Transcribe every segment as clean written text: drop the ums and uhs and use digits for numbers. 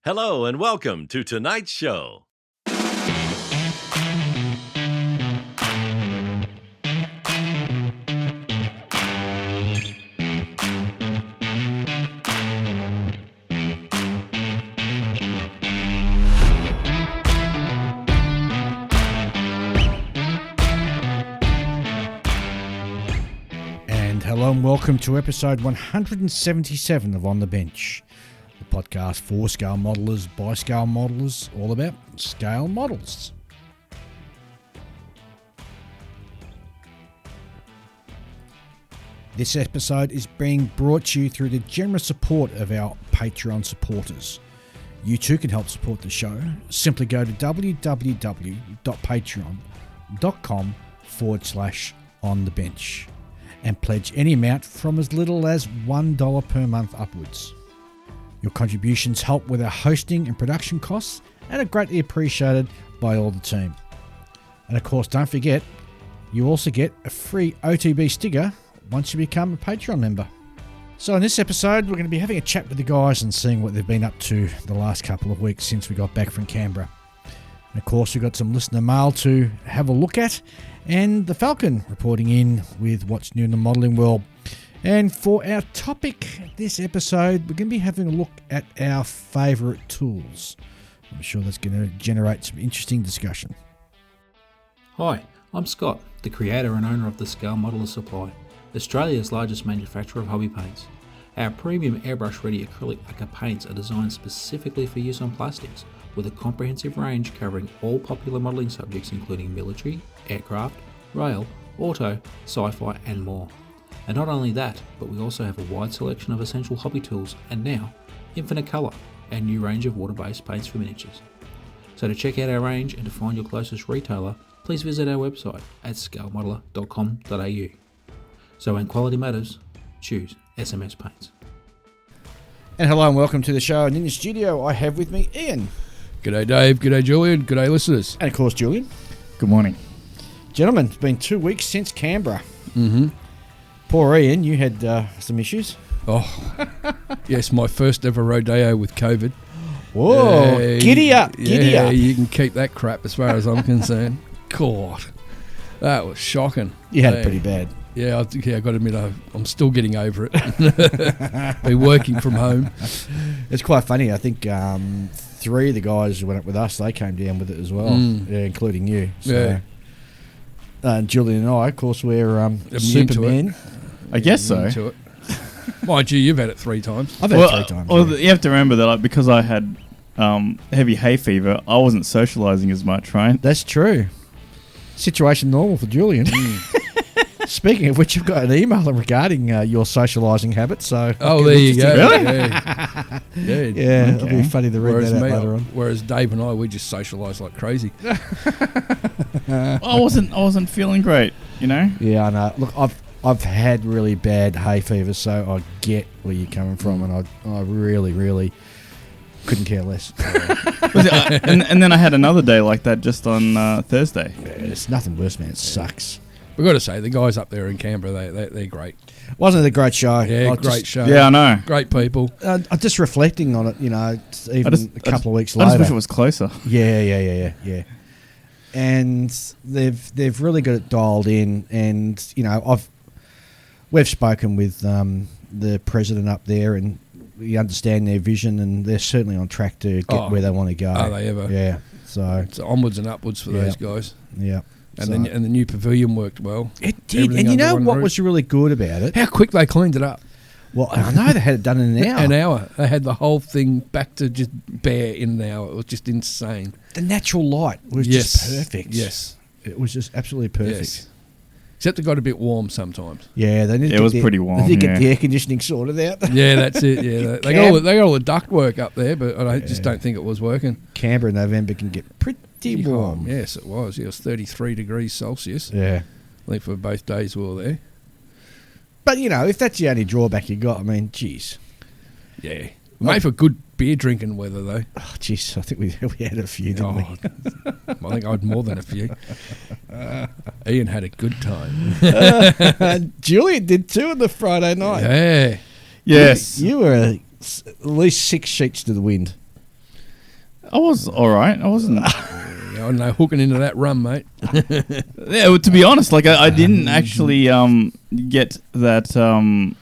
Hello and welcome to tonight's show. And hello and welcome to episode 177 of On the Bench, the podcast for scale modelers, by scale modelers, all about scale models. This episode is being brought to you through the generous support of our Patreon supporters. You too can help support the show. Simply go to www.patreon.com/onthebench and pledge any amount from as little as $1 per month upwards. Your contributions help with our hosting and production costs and are greatly appreciated by all the team. And of course, don't forget, you also get a free OTB sticker once you become a Patreon member. So in this episode, we're going to be having a chat with the guys and seeing what they've been up to the last couple of weeks since we got back from Canberra. And of course, we've got some listener mail to have a look at, and the Falcon reporting in with what's new in the modelling world. And for our topic this episode, we're going to be having a look at our favourite tools. I'm sure that's going to generate some interesting discussion. Hi, I'm Scott, the creator and owner of the Scale Modeler Supply, Australia's largest manufacturer of hobby paints. Our premium airbrush-ready acrylic lacquer paints are designed specifically for use on plastics, with a comprehensive range covering all popular modelling subjects including military, aircraft, rail, auto, sci-fi and more. And not only that, but we also have a wide selection of essential hobby tools and now, infinite colour, and new range of water-based paints for miniatures. So to check out our range and to find your closest retailer, please visit our website at scalemodeler.com.au. So when quality matters, choose SMS Paints. And hello and welcome to the show. And in the studio, I have with me Ian. G'day Dave, g'day Julian, g'day listeners. And of course, Julian. Good morning. Gentlemen, it's been 2 weeks since Canberra. Mm-hmm. Poor Ian, you had some issues. Oh, yes, my first ever rodeo with COVID. Whoa, giddy up, giddy up. You can keep that crap as far as I'm concerned. God, that was shocking. You had it pretty bad. Yeah, I got to admit, I'm still getting over it. Been working from home. It's quite funny. I think 3 of the guys who went up with us, they came down with it as well, including you. So, yeah. Julian and I, of course, we're Superman. I guess so. To it. Mind you, you've had it 3 times. I've had it 3 times. Well, you have to remember that because I had heavy hay fever, I wasn't socialising as much, right? That's true. Situation normal for Julian. Speaking of which, I've got an email regarding your socialising habits. So there you go. Really? Yeah, it'll be funny to read that out later on. Whereas Dave and I, we just socialise like crazy. I wasn't feeling great, you know. Yeah, I know. Look, I've had really bad hay fever, so I get where you're coming from, and I really, really couldn't care less. and then I had another day like that just on Thursday. Yeah, it's nothing worse, man. It sucks. We've got to say, the guys up there in Canberra, they're great. Wasn't it a great show? Yeah, great show. Yeah, I know. Great people. I'm just reflecting on it, you know, even a couple of weeks later. I just wish it was closer. Yeah. And they've really got it dialed in, and you know, we've spoken with the president up there, and we understand their vision, and they're certainly on track to get where they want to go. Are they ever? Yeah. So it's onwards and upwards for those guys. Yeah. And the new pavilion worked well. It did. And you know what was really good about it? How quick they cleaned it up. Well, I know they had it done in an hour. An hour. They had the whole thing back to just bare in an hour. It was just insane. The natural light was just perfect. Yes. It was just absolutely perfect. Yes. Except it got a bit warm sometimes. Yeah, they it was pretty warm. They did get the air conditioning sorted out. Yeah, that's it. Yeah, they got all the duct work up there, but I just don't think it was working. Canberra in November can get pretty warm. Yes, it was. It was 33 degrees Celsius. Yeah, I think for both days we were there. But you know, if that's the only drawback you got, I mean, geez. Yeah, made for good beer drinking weather though. Oh, jeez, I think we had a few, didn't we? I think I had more than a few. Ian had a good time. Julian did too on the Friday night. Yeah. Yes. You were at least 6 sheets to the wind. I was all right. I wasn't. I don't know, hooking into that rum, mate. Yeah, well, to be honest, like I didn't actually get that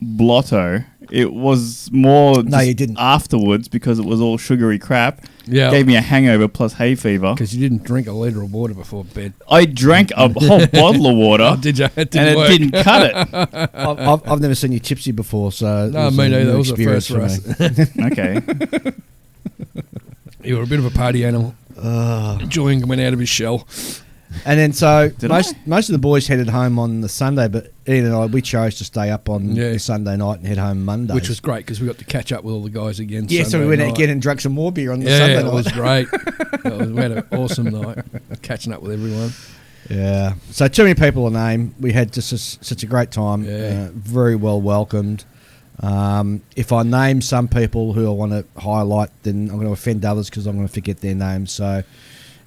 blotto. It was more No, just you didn't. afterwards because it was all sugary crap. Yeah. Gave me a hangover plus hay fever. Because you didn't drink a litre of water before bed. I drank a whole bottle of water. Oh, did you? It and work. it didn't cut it. I've never seen you tipsy before, so No, it was me a neither. new It was a experience first for us. me. Okay. You were a bit of a party animal. Julian went out of his shell. And then so Did most of the boys headed home on the Sunday, but Ian and I, we chose to stay up on Yeah. the Sunday night and head home Monday. Which was great because we got to catch up with all the guys again. yeah, so Sunday we went out night. again and drank some more beer on the Yeah, Sunday it night. was great. We had an awesome night catching up with everyone. Yeah. So too many people to name. We had just such a great time. Yeah. Very well welcomed. If I name some people who I want to highlight, then I'm going to offend others because I'm going to forget their names. So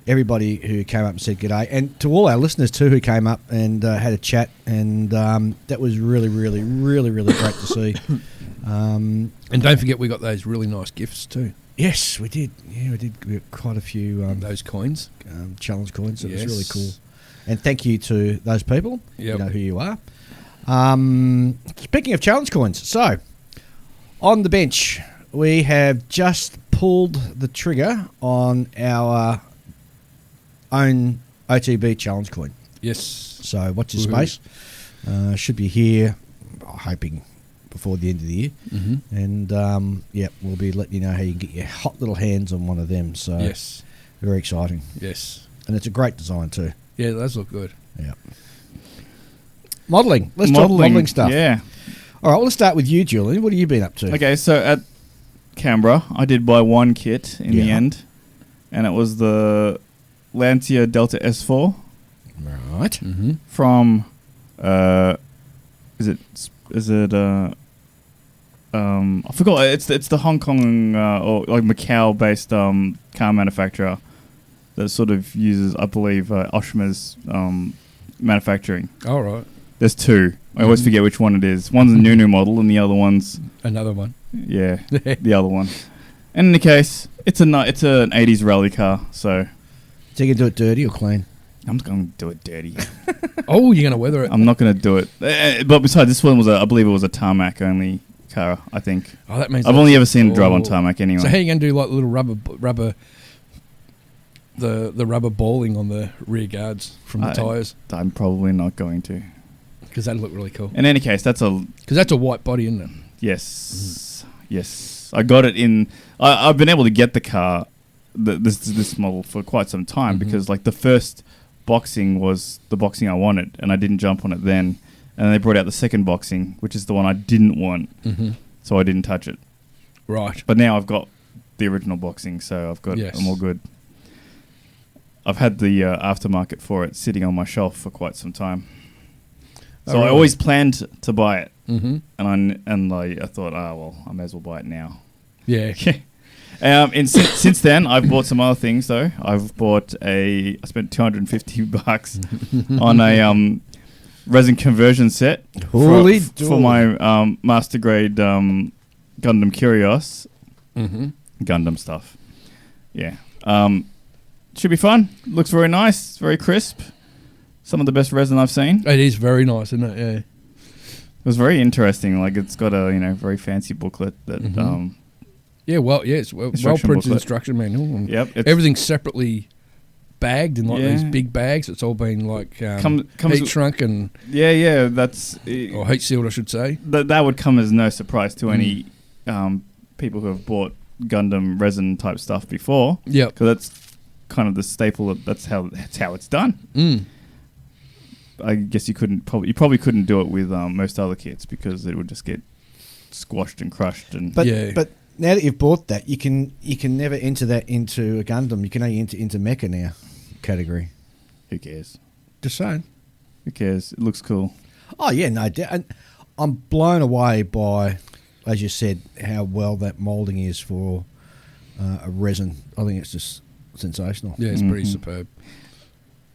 everybody who came up and said g'day, and to all our listeners too who came up and had a chat, and that was really, really, really, really great to see. And don't forget we got those really nice gifts too. Yes, we did. Yeah, we did. We got quite a few Those coins. challenge coins. It was really Yes. cool. And thank you to those people. Yep. You know who you are. Speaking of challenge coins, so on the bench, we have just pulled the trigger on our own OTB challenge coin. Yes. So watch your Woohoo. space. Should be here, hoping before the end of the year. Mm-hmm. And we'll be letting you know how you can get your hot little hands on one of them. So Yes. very exciting. Yes. And it's a great design too. Yeah, those look good. Yeah. Modelling. Let's talk modelling stuff. Yeah. All right, well, let's start with you, Julian. What have you been up to? Okay, so at Canberra, I did buy one kit in the Yeah. end, and it was the Lancia Delta S4 Right. Mm-hmm. from, is it, I forgot, it's the Hong Kong, or like Macau-based car manufacturer that sort of uses, I believe, Oshma's manufacturing. All right. There's two. I always forget which one it is. One's a new model, and the other one's Another one. yeah, the other one. And in the case, it's an 80s rally car, so So you can do it dirty or clean? I'm just going to do it dirty. Oh, you're going to weather it. I'm not going to do it. But besides, this one was I believe it was a tarmac only car. I think Oh, that means I've only ever seen it drive on Oh. tarmac anyway. So how are you going to do like little rubber, the rubber balling on the rear guards from the tyres? I'm probably not going to. Because that'd look really cool. In any case, that's a Because that's a white body, isn't it? yes, yes. I got it in. I've been able to get the car, this model for quite some time because like the first boxing was the boxing I wanted, and I didn't jump on it then. And they brought out the second boxing, which is the one I didn't want, so I didn't touch it. Right. But now I've got the original boxing, so I've got Yes. I'm all good. I've had the aftermarket for it sitting on my shelf for quite some time, so I always planned to buy it, Mm-hmm. and I thought, well, I may as well buy it now. Yeah. And since then, I've bought some other things though. I spent $250 on a resin conversion set Holy for my master grade Gundam Curios Gundam stuff. Yeah, should be fun. Looks very nice, very crisp. Some of the best resin I've seen. It is very nice, isn't it? Yeah. It was very interesting. Like it's got a very fancy booklet that. Yeah, well, yeah, it's well Instruction printed booklet. instruction manual. And Yep, it's- everything's separately bagged in like Yeah. these big bags. It's all been like Comes heat with- shrunk and Yeah, that's or heat sealed, I should say. that would come as no surprise to any people who have bought Gundam resin type stuff before. Yep. Because that's kind of the staple. That's how it's done. Mm. I guess you probably couldn't do it with most other kits because it would just get squashed and crushed and. But Yeah. but now that you've bought that, you can never enter that into a Gundam. You can only enter into Mecha now category. Who cares? Just saying. Who cares? It looks cool. Oh yeah, no doubt. And I'm blown away by, as you said, how well that moulding is for a resin. I think it's just sensational. Yeah, it's pretty superb.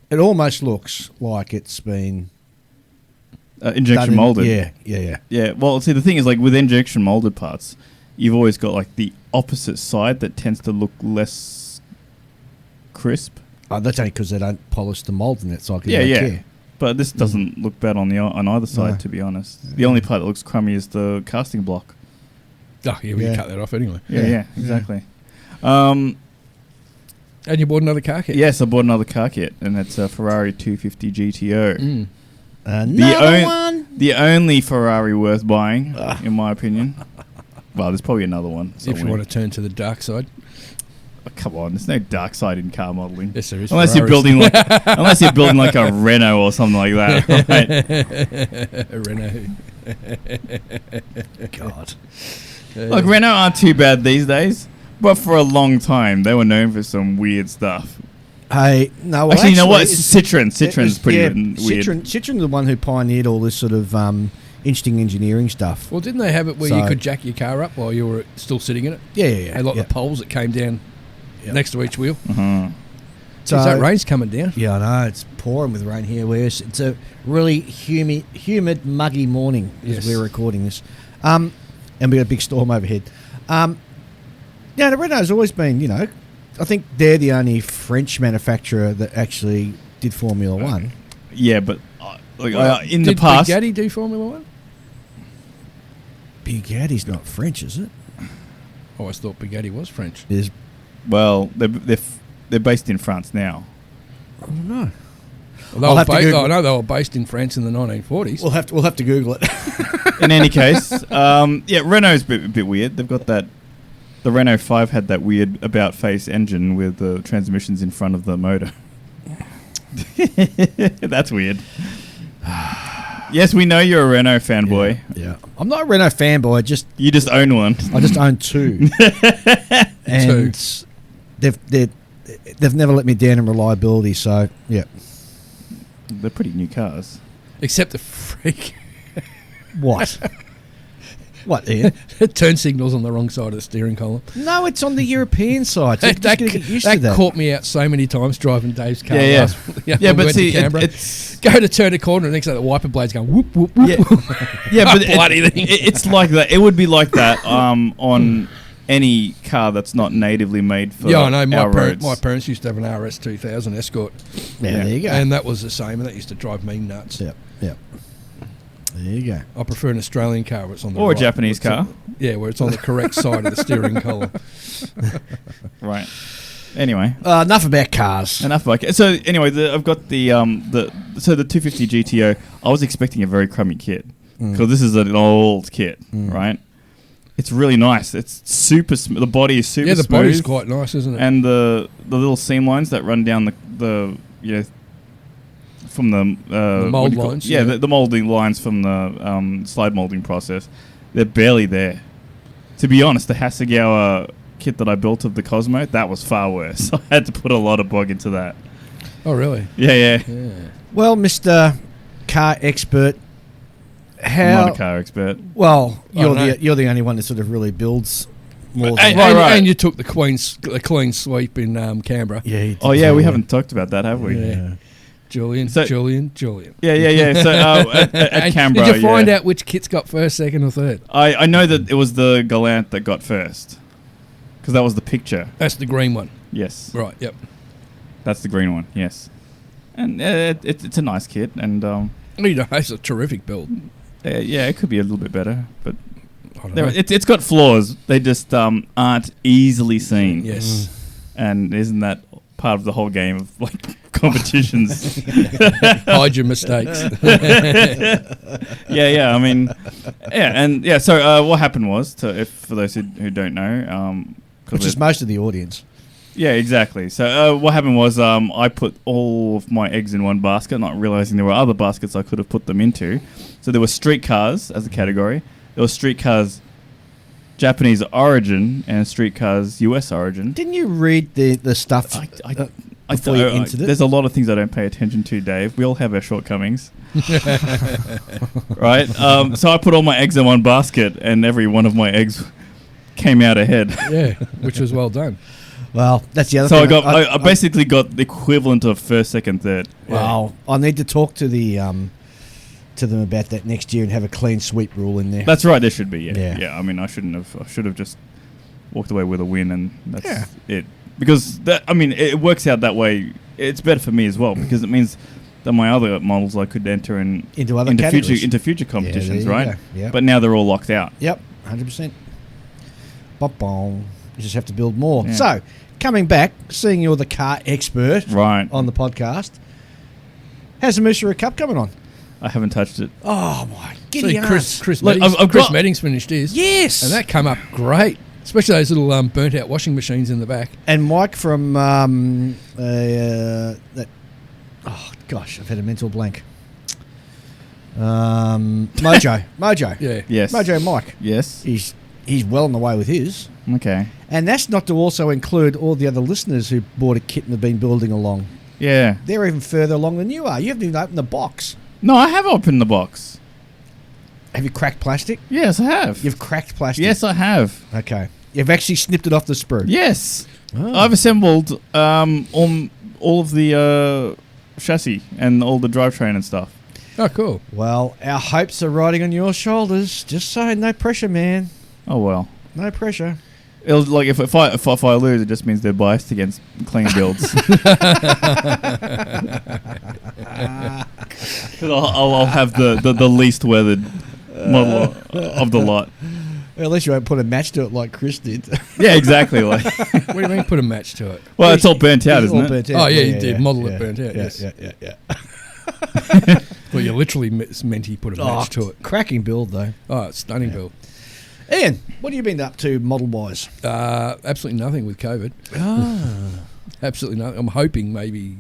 It almost looks like it's been Injection done in- molded. Yeah. Yeah. Well, see, the thing is, like with injection molded parts, you've always got like the opposite side that tends to look less crisp. Oh, that's only because they don't polish the mould in that side. 'Cause Yeah, they yeah. don't care. But this doesn't look bad on either side, No. to be honest. The only part that looks crummy is the casting block. Oh, yeah, we Yeah. can cut that off anyway. Yeah, exactly. And you bought another car kit? Yes, I bought another car kit, and it's a Ferrari 250 GTO. Mm. Another one. The only Ferrari worth buying, in my opinion. Well, there's probably another one. If you want to turn to the dark side. Oh, come on, there's no dark side in car modelling. Yes, there is. Unless you're building like a Renault or something like that. Right? A Renault. God. Look, Renault aren't too bad these days, but for a long time they were known for some weird stuff. Hey, no. Well, Actually, you know what? it's- Citroen's pretty weird. Citroen's the one who pioneered all this sort of interesting engineering stuff. Well, didn't they have it where So- you could jack your car up while you were still sitting in it? Yeah. They like the poles that came down next to each wheel. Uh-huh. So that rain's coming down. Yeah, I know. It's pouring with rain here. It's a really humid, muggy morning Yes. as we're recording this. And we got a big storm overhead. Yeah, the Renault's always been, I think they're the only French manufacturer that actually did Formula One. Yeah, but in Did the past, Bugatti do Formula One? Bugatti's not French, is it? I always thought Bugatti was French. There's, well, they're based in France now. I don't know. Well, I'll have to Google- I know they were based in France in the 1940s. We'll have to Google it. In any case, Renault's a bit weird. They've got that. The Renault 5 had that weird about-face engine with the transmissions in front of the motor. That's weird. Yes, we know you're a Renault fanboy. Yeah. I'm not a Renault fanboy. You just own one. I just own two. And they've never let me down in reliability. So yeah. They're pretty new cars. Except the freak. What? What, Ian? Turn signals on the wrong side of the steering column. No, it's on the European side. So That, just gotta get used to that. caught me out so many times driving Dave's car. Yeah. last- Yeah, when we but went to see, Canberra. it's Go to turn a corner, and next thing the wiper blade's going whoop whoop whoop. yeah, but Bloody thing. it's like that. It would be like that on any car that's not natively made for Yeah, I know. our roads. My parents used to have an RS 2000 Escort, Yeah, there you go. and that was the same, and that used to drive me nuts. Yep. There you go. I prefer an Australian car where it's on the Or a right, Japanese where it's car. where it's on the correct side of the steering column. Right. Anyway, Enough about cars. enough about it. So anyway, I've got the 250 GTO. I was expecting a very crummy kit because this is an old kit, right? It's really nice. It's super. The body is super. Yeah, the smooth, body's quite nice, isn't it? and the little seam lines that run down the from the mold what do you call it? lines, Yeah, yeah. the molding lines from the slide molding process. They're barely there. To be honest, the Hasegawa kit that I built of the Cosmo, that was far worse. I had to put a lot of bog into that. Oh, really? Yeah. Yeah. Well, Mr. Car Expert, I'm not a car expert. Well, I don't know. you're the only one that sort of really builds more than And, Right. and you took the clean sweep in Canberra. Yeah. he did Oh yeah, so we well. haven't talked about that, have we? Yeah. Julian. So- Julian. Yeah. So at And Canberra, did you find yeah. out which kit's got first, second, or third? I know that it was the Galant that got first because that was the picture. That's the green one. Yes, Right, yep. that's the green one. Yes, and it's a nice kit, and It's a terrific build. yeah, it could be a little bit better, but I don't know. it's got flaws. They just aren't easily seen. Yes. And isn't that part of the whole game of like competitions? Hide your mistakes. Yeah. I mean, yeah. So what happened was, for those who don't know, Which is most of the audience. yeah, exactly. So what happened was, I put all of my eggs in one basket, not realizing there were other baskets I could have put them into. So there were street cars as a category. There were street cars Japanese origin and street cars US origin. Didn't you read the stuff before you entered it? There's a lot of things I don't pay attention to, Dave. We all have our shortcomings. Right? So I put all my eggs in one basket, and every one of my eggs came out ahead. Yeah, which was well done. Well, that's the other So thing. I basically got the equivalent of first, second, third. Wow. I need to talk to to them about that next year and have a clean sweep rule in there. That's right. There should be. Yeah. Yeah. I mean, I should have just walked away with a win, and that's it. Because it works out that way. It's better for me as well because it means that my other models I could enter into future competitions, right? Yeah. But now they're all locked out. Yep, 100%. Bop-bong. You just have to build more. Yeah. So, coming back, seeing you're the car expert on the podcast, how's the Mooseroos Cup coming on? I haven't touched it. Oh, my giddy ass. Chris Look, Meddings finished his. Yes. And that came up great. Especially those little burnt-out washing machines in the back. And Mike from I've had a mental blank. Mojo. Yeah. Yes. Mojo Mike. Yes. He's well on the way with his. Okay. And that's not to also include all the other listeners who bought a kit and have been building along. Yeah. They're even further along than you are. You haven't even opened the box. No, I have opened the box. Have you cracked plastic? Yes, I have. You've cracked plastic? Yes, I have. Okay. You've actually snipped it off the sprue? Yes. Oh. I've assembled all of the chassis and all the drivetrain and stuff. Oh, cool. Well, our hopes are riding on your shoulders. Just saying, no pressure, man. Oh, well. No pressure. It'll, like if I lose, it just means they're biased against clean builds. Because I'll have the least weathered model of the lot. Well, at least you won't put a match to it like Chris did. Yeah, exactly. Like, What do you mean put a match to it? well, it's all burnt out, It's isn't all it? burnt out. Oh, yeah, you did. Model it burnt out, Yeah, yes. yeah. Well, you literally meant he put a match to it. Cracking build, though. Oh, it's stunning build. Ian, what have you been up to model-wise? Absolutely nothing with COVID. Absolutely nothing. I'm hoping maybe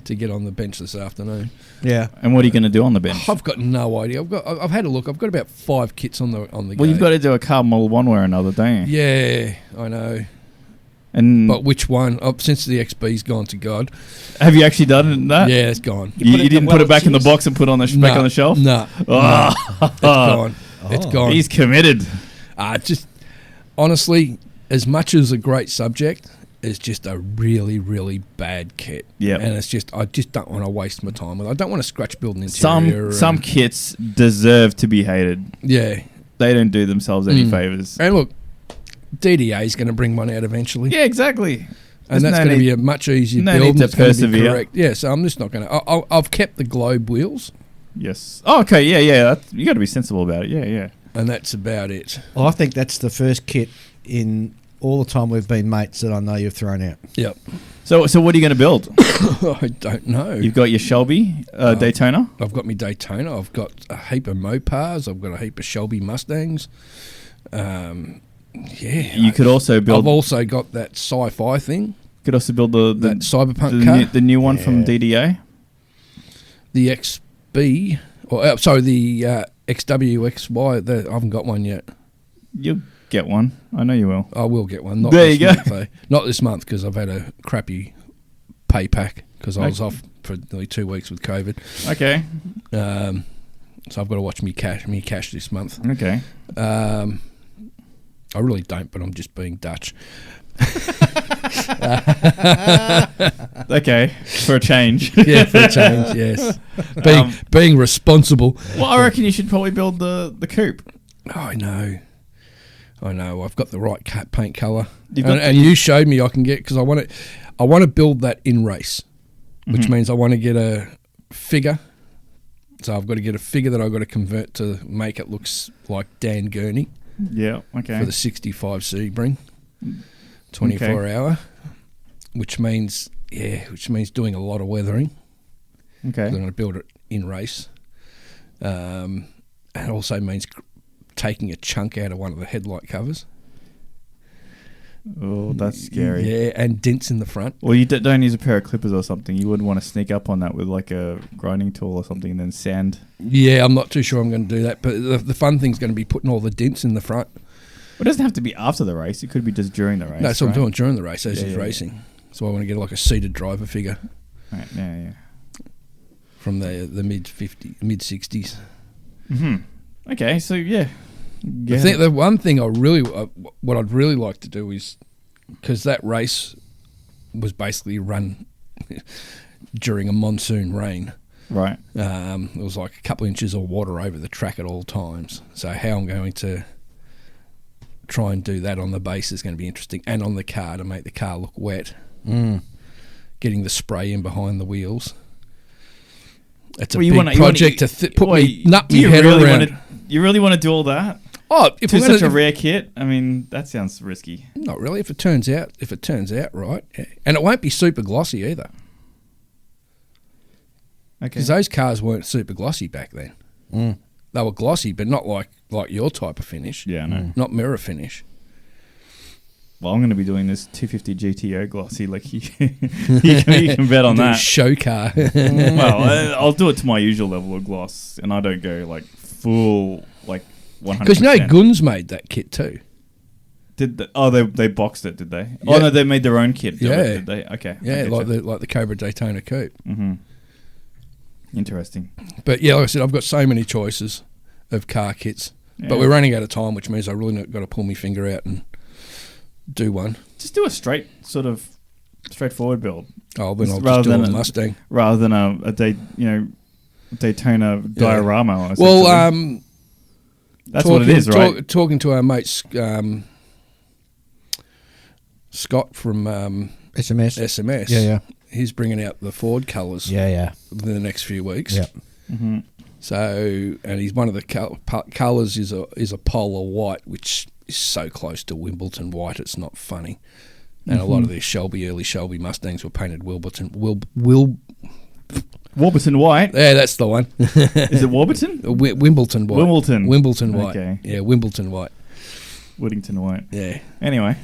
to get on the bench this afternoon. Yeah. And what are you going to do on the bench? I've got no idea. I've had a look. I've got about 5 kits on the go. Well, you've got to do a car model one way or another, don't you? Yeah, I know. And But which one? Oh, since the XB's gone to God. have you actually done that? Yeah, it's gone. You didn't put it back in the box and put it on the back on the shelf? No. Oh. It's gone. It's gone. He's committed. Just honestly, as much as a great subject, it's just a really, really bad kit. Yep. And it's just, I just don't want to waste my time with it. I don't want to scratch build an interior. Some kits deserve to be hated. Yeah. They don't do themselves any favours. And look, DDA is going to bring one out eventually. Yeah, exactly. And that's going to be a much easier no build. need And to it's going to be persevere. correct. Yeah, so I'm just not going to... I've kept the globe wheels, Yes. Oh, okay, yeah. You got to be sensible about it. Yeah. and that's about it. Well, I think that's the first kit in all the time we've been mates that I know you've thrown out. Yep. So what are you going to build? I don't know. You've got your Shelby Daytona. I've got my Daytona. I've got a heap of Mopars. I've got a heap of Shelby Mustangs. You could also build. I've also got that sci-fi thing. Could also build That cyberpunk car. the new one from DDA. The XB, or sorry, the XWXY. I haven't got one yet. You'll get one. I know you will. I will get one. Not There this you go. month, though. Not this month because I've had a crappy pay pack because I was off for nearly 2 weeks with COVID. Okay. So I've got to watch me cash this month. Okay. I really don't, but I'm just being Dutch. Okay. For a change. Yeah, for a change, yes. Being responsible. Well, I reckon you should probably build the coupe. Oh, I know. I've got the right paint colour, You've got and you showed me I can get because I want to build that in race, which means I want to get a figure. So I've got to get a figure that I've got to convert to make it look like Dan Gurney Yeah. Okay. for the 65 Sebring, 24 hour, which means doing a lot of weathering. Okay. I'm going to build it in race. And it also means taking a chunk out of one of the headlight covers. Oh, that's scary. Yeah, and dents in the front. Well, you don't use a pair of clippers or something. You wouldn't want to sneak up on that with like a grinding tool or something and then sand. Yeah, I'm not too sure I'm going to do that. But the fun thing's going to be putting all the dents in the front. Well, it doesn't have to be after the race. It could be just during the race. No, that's what I'm right? doing during the race as he's racing. So I want to get like a seated driver figure Right, yeah. from the mid 60s. Mm-hmm. Okay, so yeah. I think the one thing what I'd really like to do is, because that race was basically run during a monsoon rain. Right. It was like a couple of inches of water over the track at all times. So how I'm going to try and do that on the base is going to be interesting, and on the car to make the car look wet. Getting the spray in behind the wheels. It's a big project to put me head around. You really want to do all that? Oh, if it's such a rare kit, I mean, that sounds risky. Not really. If it turns out right, yeah. And it won't be super glossy either. Okay. Because those cars weren't super glossy back then. They were glossy, but not like your type of finish. Yeah, I know. Not mirror finish. Well, I'm going to be doing this 250 GTO glossy. Like you can bet on that. Show car. Well, I'll do it to my usual level of gloss, and I don't go like full like 100%. Because Guns made that kit too. They boxed it, did they? Yeah. Oh no, they made their own kit. Yeah, did they? Okay. Yeah, like the Cobra Daytona Coupe. Mm-hmm. Interesting. But yeah, like I said, I've got so many choices of car kits, but we're running out of time, which means I really got to pull my finger out and do one. Just do a straightforward build. Oh, then I'll just do a Mustang rather than a Daytona diorama. Or well, that's what it is, right? Talking to our mate Scott from SMS. Yeah. He's bringing out the Ford colours. Yeah. Within the next few weeks. Yeah. Mm-hmm. So, and he's one of the colours is a polar white, which is so close to Wimbledon white, it's not funny. And a lot of these early Shelby Mustangs were painted Warburton white. Yeah, that's the one. Is it Warburton? Wimbledon white. Wimbledon white. Okay. Yeah, Wimbledon white. Whittington white. Yeah. Anyway,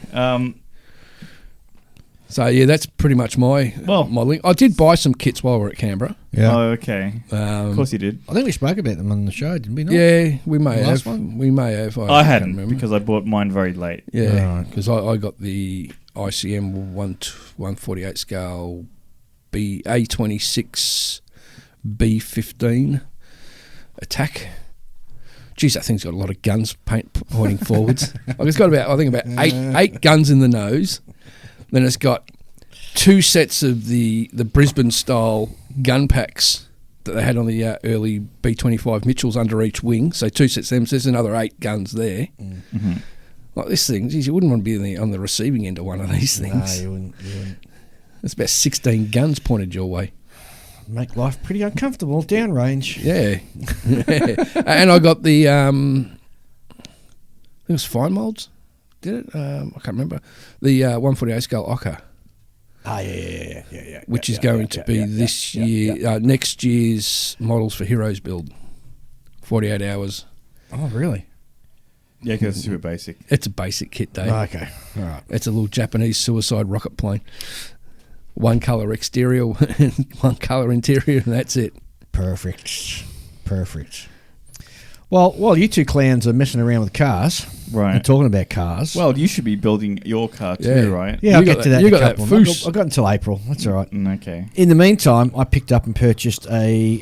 so yeah, that's pretty much my modelling. I did buy some kits while we were at Canberra. Yeah. Oh, okay. Of course you did. I think we spoke about them on the show, didn't we? Not? Yeah, we may have. Last one? We may have. I hadn't because I bought mine very late. Yeah, because I got the ICM 148 scale A26 B15 attack. Geez, that thing's got a lot of guns pointing forwards. It's got about eight guns in the nose. Then it's got 2 sets of the Brisbane style gun packs that they had on the early B25 Mitchells under each wing. So 2 sets of them. So there's another 8 guns there. Mm-hmm. Like this thing, geez, you wouldn't want to be on the receiving end of one of these things. No, you wouldn't. There's about 16 guns pointed your way. Make life pretty uncomfortable downrange. Yeah. And I got the, I think it was Fine Molds. Did it? I can't remember. The 148 scale Ocker. Yeah. Which is going to be this year, next year's models for Heroes build. 48 hours. Oh, really? Yeah, because it's super basic. It's a basic kit, Dave. Oh, okay. All right. It's a little Japanese suicide rocket plane. 1 colour exterior, 1 colour interior, and that's it. Perfect. Well, while you two clowns are messing around with cars, right, and talking about cars. Well, you should be building your car too, right? Yeah, I'll get to that. You got that foos. I've got until April. That's all right. Okay. In the meantime, I picked up and purchased a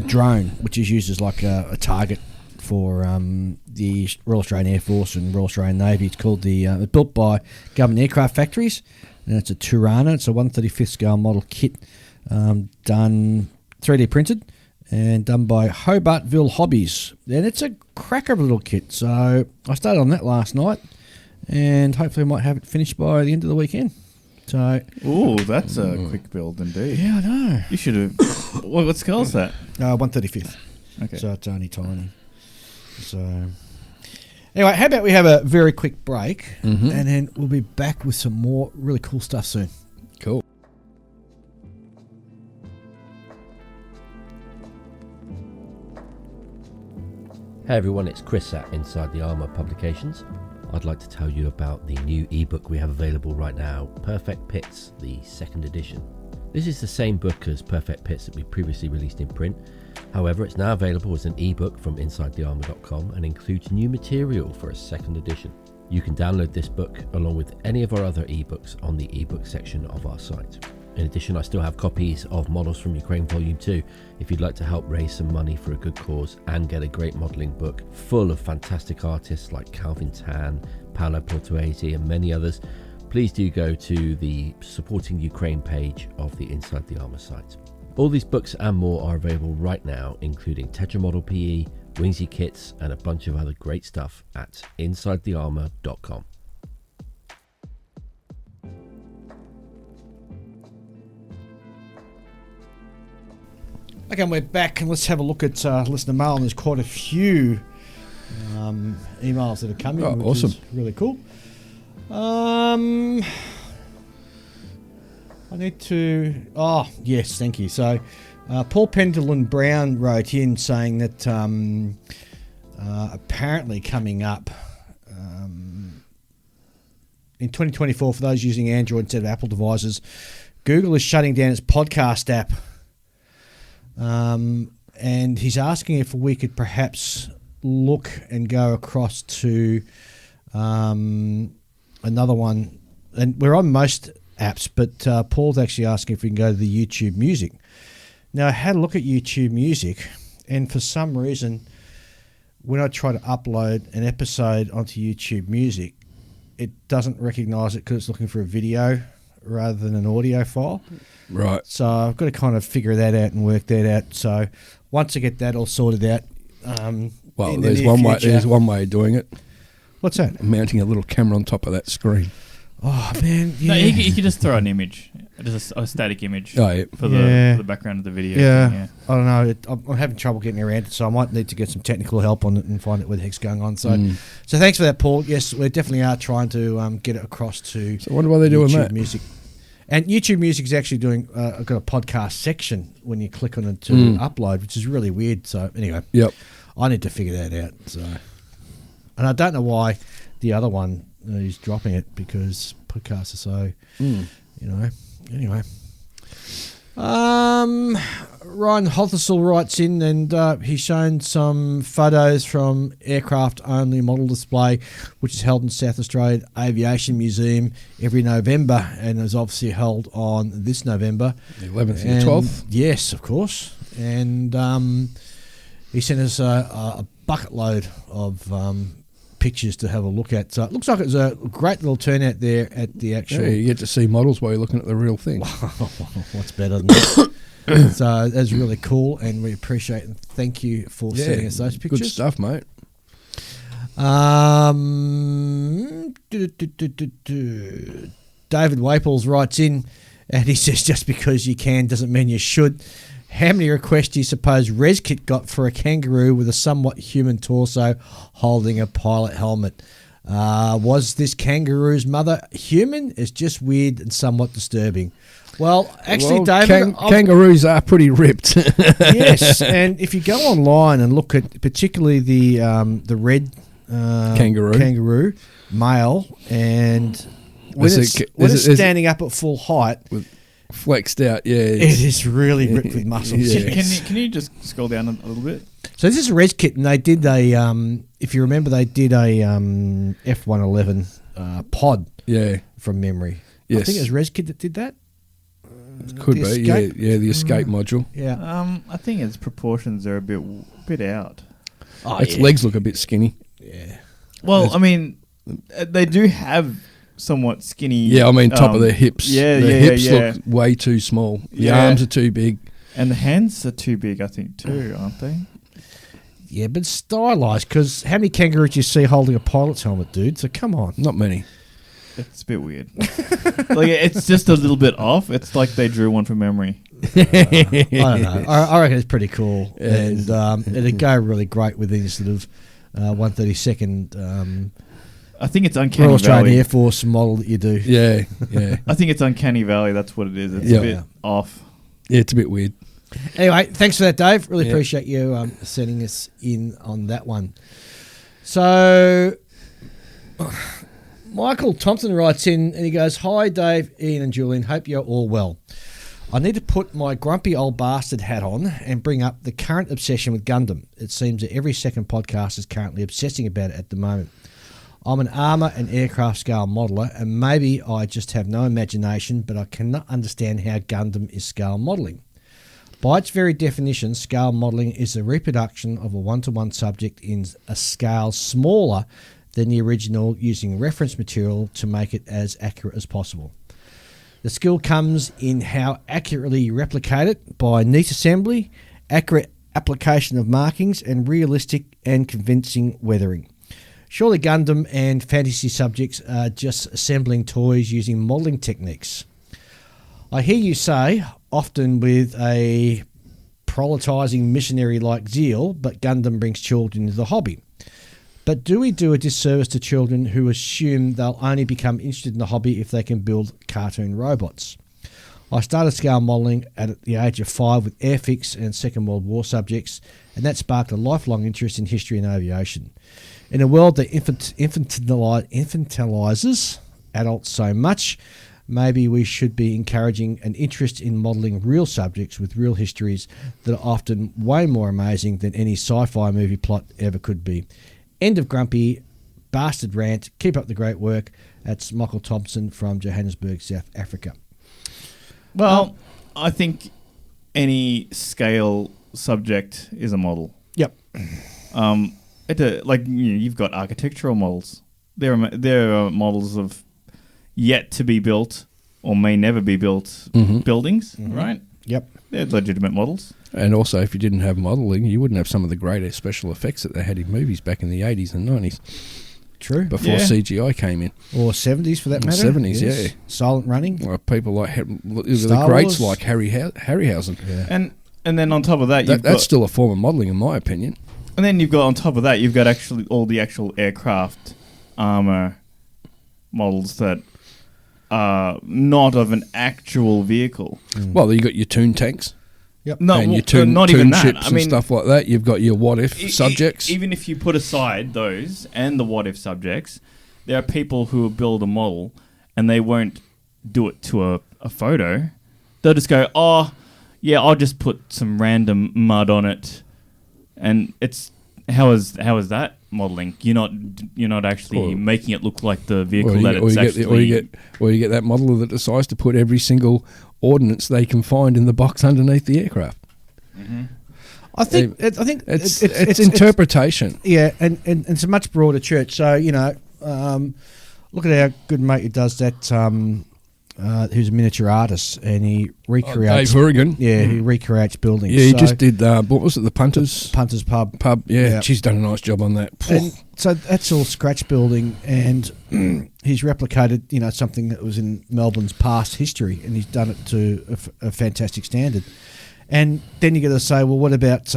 drone, which is used as like a target for the Royal Australian Air Force and Royal Australian Navy. It's called it's built by Government Aircraft Factories, and it's a Turana. It's a 1/35th scale model kit, done 3D printed and done by Hobartville Hobbies. And it's a cracker of a little kit. So I started on that last night, and hopefully I might have it finished by the end of the weekend. So, that's a quick build indeed. Yeah, I know. You should have. What scale is that? 1/35th. Okay. So it's only tiny. So, anyway, how about we have a very quick break, and then we'll be back with some more really cool stuff soon. Cool. Hey everyone, it's Chris at Inside the Armour Publications. I'd like to tell you about the new ebook we have available right now, Perfect Pits, the 2nd edition. This is the same book as Perfect Pits that we previously released in print. However, it's now available as an ebook from InsideTheArmour.com and includes new material for a 2nd edition. You can download this book along with any of our other ebooks on the ebook section of our site. In addition, I still have copies of Models from Ukraine Volume 2 if you'd like to help raise some money for a good cause and get a great modelling book full of fantastic artists like Calvin Tan, Paolo Portuese and many others. Please do go to the Supporting Ukraine page of the Inside the Armour site. All these books and more are available right now, including Tetra Model PE, Wingsy kits, and a bunch of other great stuff at InsideTheArmour.com. Okay, and we're back, and let's have a look at listener mail. And there's quite a few emails that are coming, which awesome. is really cool. I need to... Oh, yes, thank you. So, Paul Pendleton Brown wrote in saying that apparently coming up in 2024, for those using Android instead of Apple devices, Google is shutting down its podcast app. And he's asking if we could perhaps look and go across to another one. And we're on most apps, but Paul's actually asking if we can go to the YouTube Music. Now, I had a look at YouTube Music, and for some reason, when I try to upload an episode onto YouTube Music, it doesn't recognise it because it's looking for a video rather than an audio file. Right. So I've got to kind of figure that out and work that out. So once I get that all sorted out, Well, in the there's near one way. future- There's one way of doing it. What's that? Mounting a little camera on top of that screen. Oh man, yeah. No, you could just throw an image, just a static image Oh yeah. for Yeah. the background of the video. Yeah. I don't know. I'm having trouble getting around it, so I might need to get some technical help on it and find out what the heck's going on. So, so thanks for that, Paul. Yes, we definitely are trying to get it across to. So I wonder why they're doing YouTube that. Music. And YouTube Music is actually doing. I've got a podcast section when you click on it to upload, which is really weird. So anyway, Yep. I need to figure that out. So, and I don't know why the other one is dropping it because podcasts are so, you know. Anyway, Ryan Hothersall writes in, and he's shown some photos from aircraft only model display, which is held in South Australian Aviation Museum every November, and is obviously held on this November, The 11th and the 12th. Yes, of course. And he sent us a bucket load of pictures to have a look at. So it looks like it's a great little turnout there at the actual. Yeah, you get to see models while you're looking at the real thing. What's better than that? So that's really cool, and we appreciate and thank you for sending us those pictures. Good stuff, mate. David Waples writes in, and he says, just because you can doesn't mean you should. How many requests do you suppose ResKit got for a kangaroo with a somewhat human torso holding a pilot helmet? Was this kangaroo's mother human? It's just weird and somewhat disturbing. Well, actually, David... kangaroos are pretty ripped. Yes, and if you go online and look at particularly the red kangaroo male, and when it's standing up at full height... Flexed out, yeah. It is really ripped with muscles. Yeah. Can you just scroll down a little bit? So this is ResKit, and they did a, if you remember, they did a F-111 pod from memory. Yes. I think it was ResKit that did that. Could the be, escape? the escape module. Yeah. I think its proportions are a bit out. Its legs look a bit skinny. Yeah. Well, I mean, they do have somewhat skinny. Yeah, I mean, top of their hips. Yeah, their hips look way too small. The arms are too big. And the hands are too big, I think, too, aren't they? Yeah, but stylised, because how many kangaroos do you see holding a pilot's helmet, dude? So come on. Not many. It's a bit weird. Like, it's just a little bit off. It's like they drew one from memory. I don't know. I reckon it's pretty cool. Yeah, and it'd go really great with these sort of 132nd... I think it's Uncanny Royal Australian Valley. Air Force model that you do. Yeah, yeah. I think it's Uncanny Valley. That's what it is. It's a bit off. Yeah, it's a bit weird. Anyway, thanks for that, Dave. Really appreciate you sending us in on that one. So, Michael Thompson writes in and he goes, "Hi, Dave, Ian and Julian. Hope you're all well. I need to put my grumpy old bastard hat on and bring up the current obsession with Gundam. It seems that every second podcast is currently obsessing about it at the moment. I'm an armour and aircraft scale modeller, and maybe I just have no imagination, but I cannot understand how Gundam is scale modelling. By its very definition, scale modelling is the reproduction of a one-to-one subject in a scale smaller than the original, using reference material to make it as accurate as possible. The skill comes in how accurately you replicate it by neat assembly, accurate application of markings, and realistic and convincing weathering. Surely Gundam and fantasy subjects are just assembling toys using modelling techniques. I hear you say, often with a proletizing missionary-like zeal, but Gundam brings children into the hobby. But do we do a disservice to children who assume they'll only become interested in the hobby if they can build cartoon robots? I started scale modelling at the age of 5 with airfix and Second World War subjects, and that sparked a lifelong interest in history and aviation. In a world that infantilizes adults so much, maybe we should be encouraging an interest in modelling real subjects with real histories that are often way more amazing than any sci-fi movie plot ever could be. End of grumpy bastard rant. Keep up the great work. That's Michael Thompson from Johannesburg, South Africa. Well, I think any scale subject is a model. Yep. You've got architectural models. There are models of yet to be built or may never be built buildings, right? Yep. They're legitimate models. And also, if you didn't have modelling, you wouldn't have some of the greater special effects that they had in movies back in the 80s and 90s. True. Before CGI came in. Or 70s for that matter. 70s, yes. yeah. Silent running. Like people like the Star greats Wars. like Harryhausen. Yeah. And then on top of that, That's still a form of modelling, in my opinion. And then you've got on top of that, you've got actually all the actual aircraft armor models that are not of an actual vehicle. Well, you got your toon tanks. Yep. No, and your not toon even that. ships I mean, and stuff like that. You've got your what-if subjects. Even if you put aside those and the what-if subjects, there are people who will build a model and they won't do it to a photo. They'll just go, oh, yeah, I'll just put some random mud on it. And it's how is that modelling? You're not actually making it look like the vehicle or you get that modeler that decides to put every single ordnance they can find in the box underneath the aircraft. Mm-hmm. I think it's interpretation. And it's a much broader church. So look at our good mate who does that. Who's a miniature artist, and he recreates. Dave Hurrigan. Yeah, he recreates buildings. Yeah, he just did. What was it? The Punters Pub. Yeah, she's done a nice job on that. And so that's all scratch building, and he's replicated, something that was in Melbourne's past history, and he's done it to a fantastic standard. And then you got to say, well, what about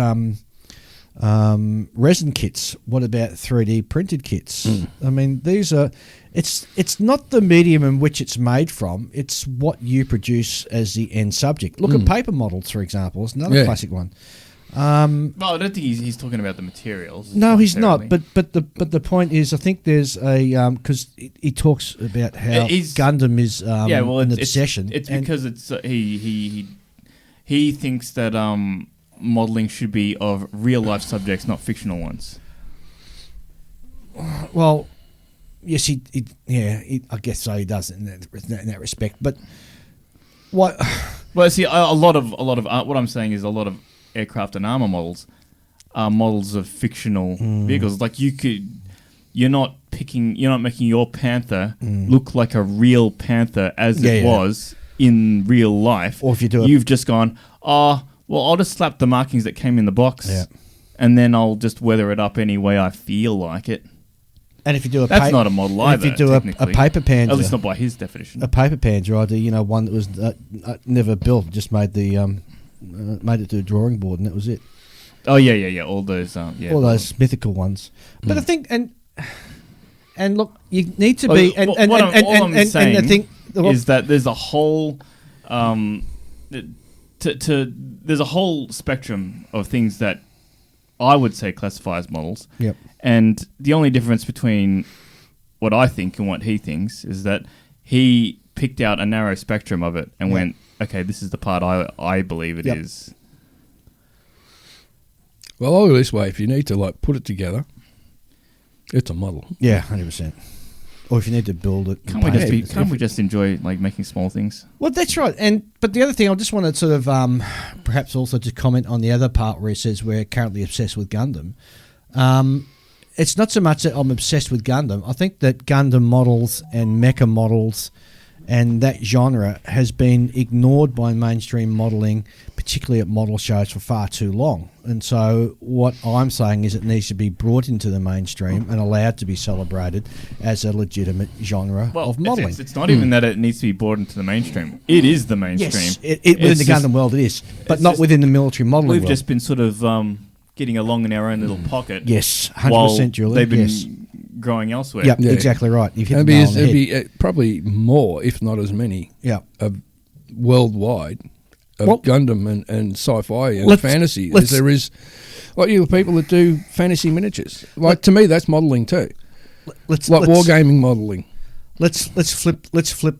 resin kits? What about 3D printed kits? I mean, these are. It's not the medium in which it's made from. It's what you produce as the end subject. Look at paper models, for example. It's another classic one. Well, I don't think he's talking about the materials. No, he's not. But the point is, I think there's a because he talks about how Gundam is an obsession. It's because it's he thinks that modelling should be of real life subjects, not fictional ones. Well. Yes, I guess so. He does in that respect. But what? Well, see, a lot of what I'm saying is a lot of aircraft and armor models are models of fictional vehicles. Like you're not making your Panther look like a real Panther as it was in real life. Or if you do, you've just gone, well, I'll just slap the markings that came in the box, and then I'll just weather it up any way I feel like it. And if you do that's not a model either. If you do a paper Panzer, at least not by his definition, a paper Panzer, either one that was never built, just made it to a drawing board, and that was it. Oh yeah, all those those mythical ones. But I think and look, you need to be and I think is that there's a whole there's a whole spectrum of things that I would say classify as models. Yep. And the only difference between what I think and what he thinks is that he picked out a narrow spectrum of it and went, okay, this is the part I believe it is. Well, I'll go this way. If you need to put it together, it's a model. Yeah, 100%. Or if you need to build it, can't we just enjoy making small things? Well, that's right. But the other thing, I just want to sort of perhaps also just comment on the other part where he says we're currently obsessed with Gundam. It's not so much that I'm obsessed with Gundam. I think that Gundam models and mecha models And that genre has been ignored by mainstream modelling, particularly at model shows, for far too long. And so what I'm saying is it needs to be brought into the mainstream and allowed to be celebrated as a legitimate genre of modelling. It's not even that it needs to be brought into the mainstream. It is the mainstream. Yes, within the Gundam world it is, but not within the military modelling world. We've just been sort of getting along in our own little pocket. Yes, 100%, Julian. They've been growing elsewhere. Yep, exactly right. You've hit the nail on the head. It'd be probably more, if not as many, worldwide of Gundam and sci-fi and fantasy as there is. Like the people that do fantasy miniatures. Like to me, that's modelling too. Wargaming modelling. Let's flip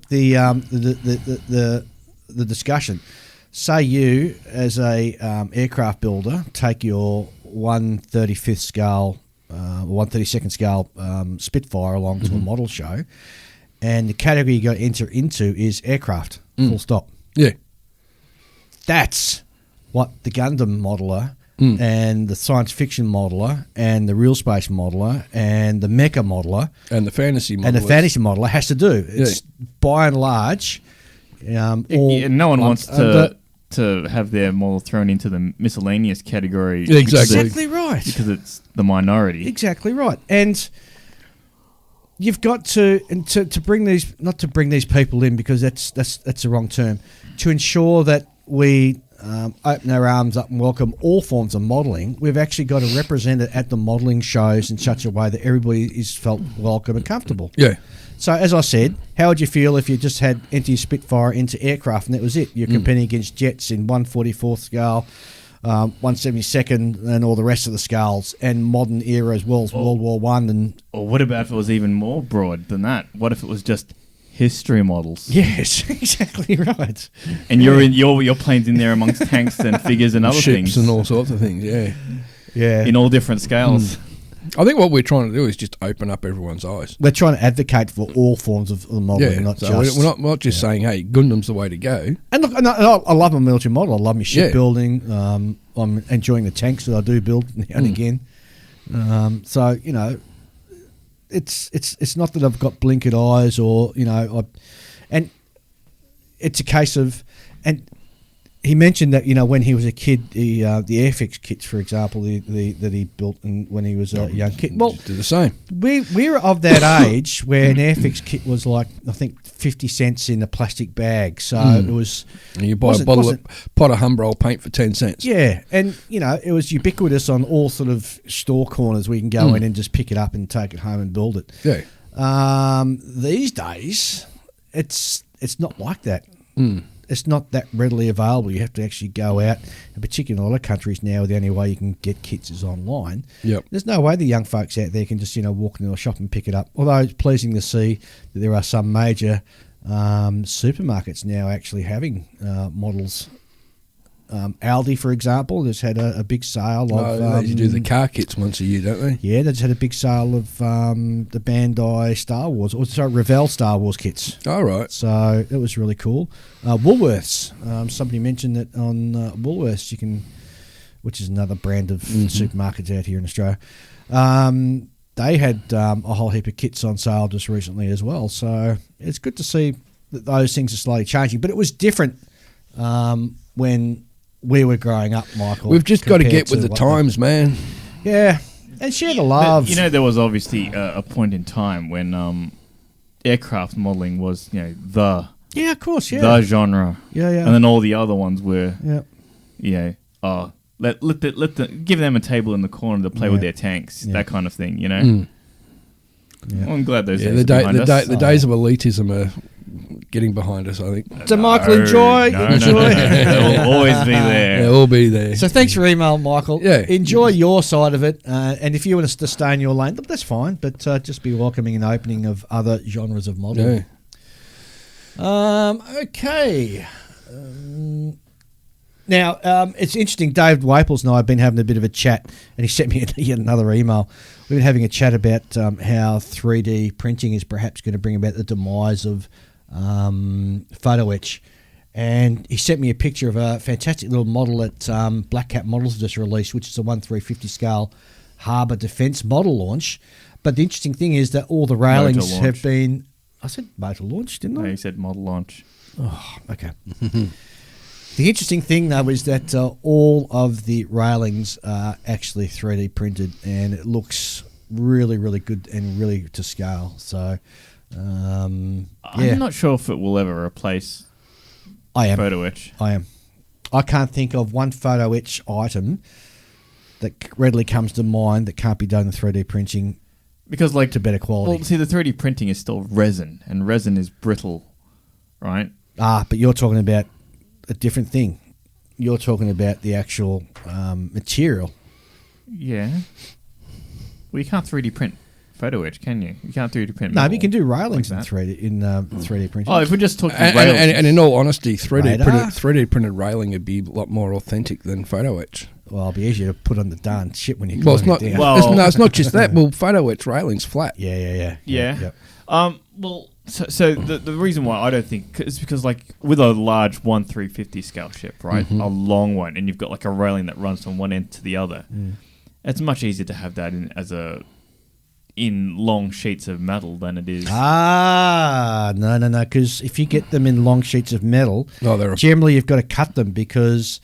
the discussion. Say you, as a aircraft builder, take your 1/35th scale, 1/32nd scale Spitfire along to a model show, and the category you got to enter into is aircraft. Full stop. Yeah, that's what the Gundam modeler and the science fiction modeler and the real space modeler and the mecha modeler and the fantasy modeler has to do. It's by and large. No one wants to have their model thrown into the miscellaneous category. Exactly right. Because it's the minority. Exactly right. And you've got to bring these, not to bring these people in because that's the wrong term, to ensure that we open our arms up and welcome all forms of modelling. We've actually got to represent it at the modelling shows in such a way that everybody is felt welcome and comfortable. Yeah. So, as I said, how would you feel if you just had empty Spitfire into aircraft and that was it? You're competing against jets in 1/44th scale, 1/72nd, and all the rest of the scales, and modern era as well as World War One. Or what about if it was even more broad than that? What if it was just history models? Yes, exactly right. And your plane's in there amongst tanks and figures and other ships things and all sorts of things. Yeah, in all different scales. I think what we're trying to do is just open up everyone's eyes. We're trying to advocate for all forms of modelling, not just... We're not just saying, hey, Gundam's the way to go. And look, I love my military model. I love my shipbuilding. I'm enjoying the tanks that I do build now and again. So, it's not that I've got blinkered eyes or, and it's a case of... and. He mentioned that when he was a kid, the Airfix kits, for example, that he built when he was a young kid. Well, do the same. We're of that age where an Airfix kit was like, I think, 50 cents in a plastic bag. So it was. And you buy a pot of Humbrol paint for 10 cents. Yeah, and it was ubiquitous on all sort of store corners where you can go in and just pick it up and take it home and build it. Yeah. These days, it's not like that. It's not that readily available. You have to actually go out, and particularly in a lot of countries now, the only way you can get kits is online. Yep. There's no way the young folks out there can just walk into a shop and pick it up. Although it's pleasing to see that there are some major supermarkets now actually having models. Aldi, for example, has had a big sale of... they do the car kits once a year, don't they? Yeah, they just had a big sale of the Bandai Star Wars, Revell Star Wars kits. Oh, right. So it was really cool. Woolworths, somebody mentioned that on Woolworths, you can, which is another brand of supermarkets out here in Australia, they had a whole heap of kits on sale just recently as well. So it's good to see that those things are slowly changing. But it was different when we were growing up, Michael. We've just got to get with the times, man. Yeah, and share the love. There was obviously a point in time when aircraft modelling was, the genre. Yeah. And then all the other ones were, yeah. Give them a table in the corner to play with their tanks, that kind of thing, Yeah. Well, I'm glad those days are behind us. The days of elitism are getting behind us, I think. So, Michael, enjoy. They'll always be there. They'll all be there. So, thanks for email, Michael. Yeah. Enjoy your side of it. And if you want us to stay in your lane, that's fine. But just be welcoming an opening of other genres of modelling. Yeah. Okay. Now, it's interesting. Dave Waples and I have been having a bit of a chat, and he sent me yet another email. We've been having a chat about how 3D printing is perhaps going to bring about the demise of photo etch. And he sent me a picture of a fantastic little model that Black Cat Models just released, which is a 1/350 scale harbour defence model launch. But the interesting thing is that all the railings have been I said motor launch, didn't No, I? you said model launch. Oh, okay. The interesting thing, though, is that all of the railings are actually 3D printed, and it looks really, really good and really to scale. So, I'm not sure if it will ever replace photo etch. I am. I can't think of one photo etch item that readily comes to mind that can't be done in 3D printing Because like to better quality. Well, see, the 3D printing is still resin, and resin is brittle, right? But you're talking about a different thing. You're talking about the actual material. Yeah. Well, you can't 3D print photo etch, can you? You can't 3D print. No, metal but you can do railings like in 3D printing. Oh, if we're just talking And, rails, and in all honesty, 3D Radar. printed railing would be a lot more authentic than photo etch. Well, it'll be easier to put on the darn shit when you Well, it's not. down. Well- It's not just that. Well, photo etch railing's flat. Yeah. Yep. Well, so the reason why I don't think is because like with a large 1/350 scale ship, right, a long one, and you've got like a railing that runs from one end to the other. It's much easier to have that in long sheets of metal than it is. No. Because if you get them in long sheets of metal, generally you've got to cut them because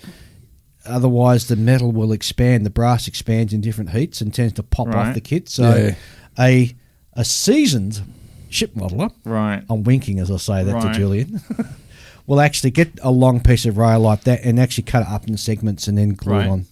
otherwise the metal will expand. The brass expands in different heats and tends to pop off the kit. So a seasoned ship modeller, right? I'm winking as I say that to Julian. Will actually get a long piece of rail like that and actually cut it up in segments and then glue it on.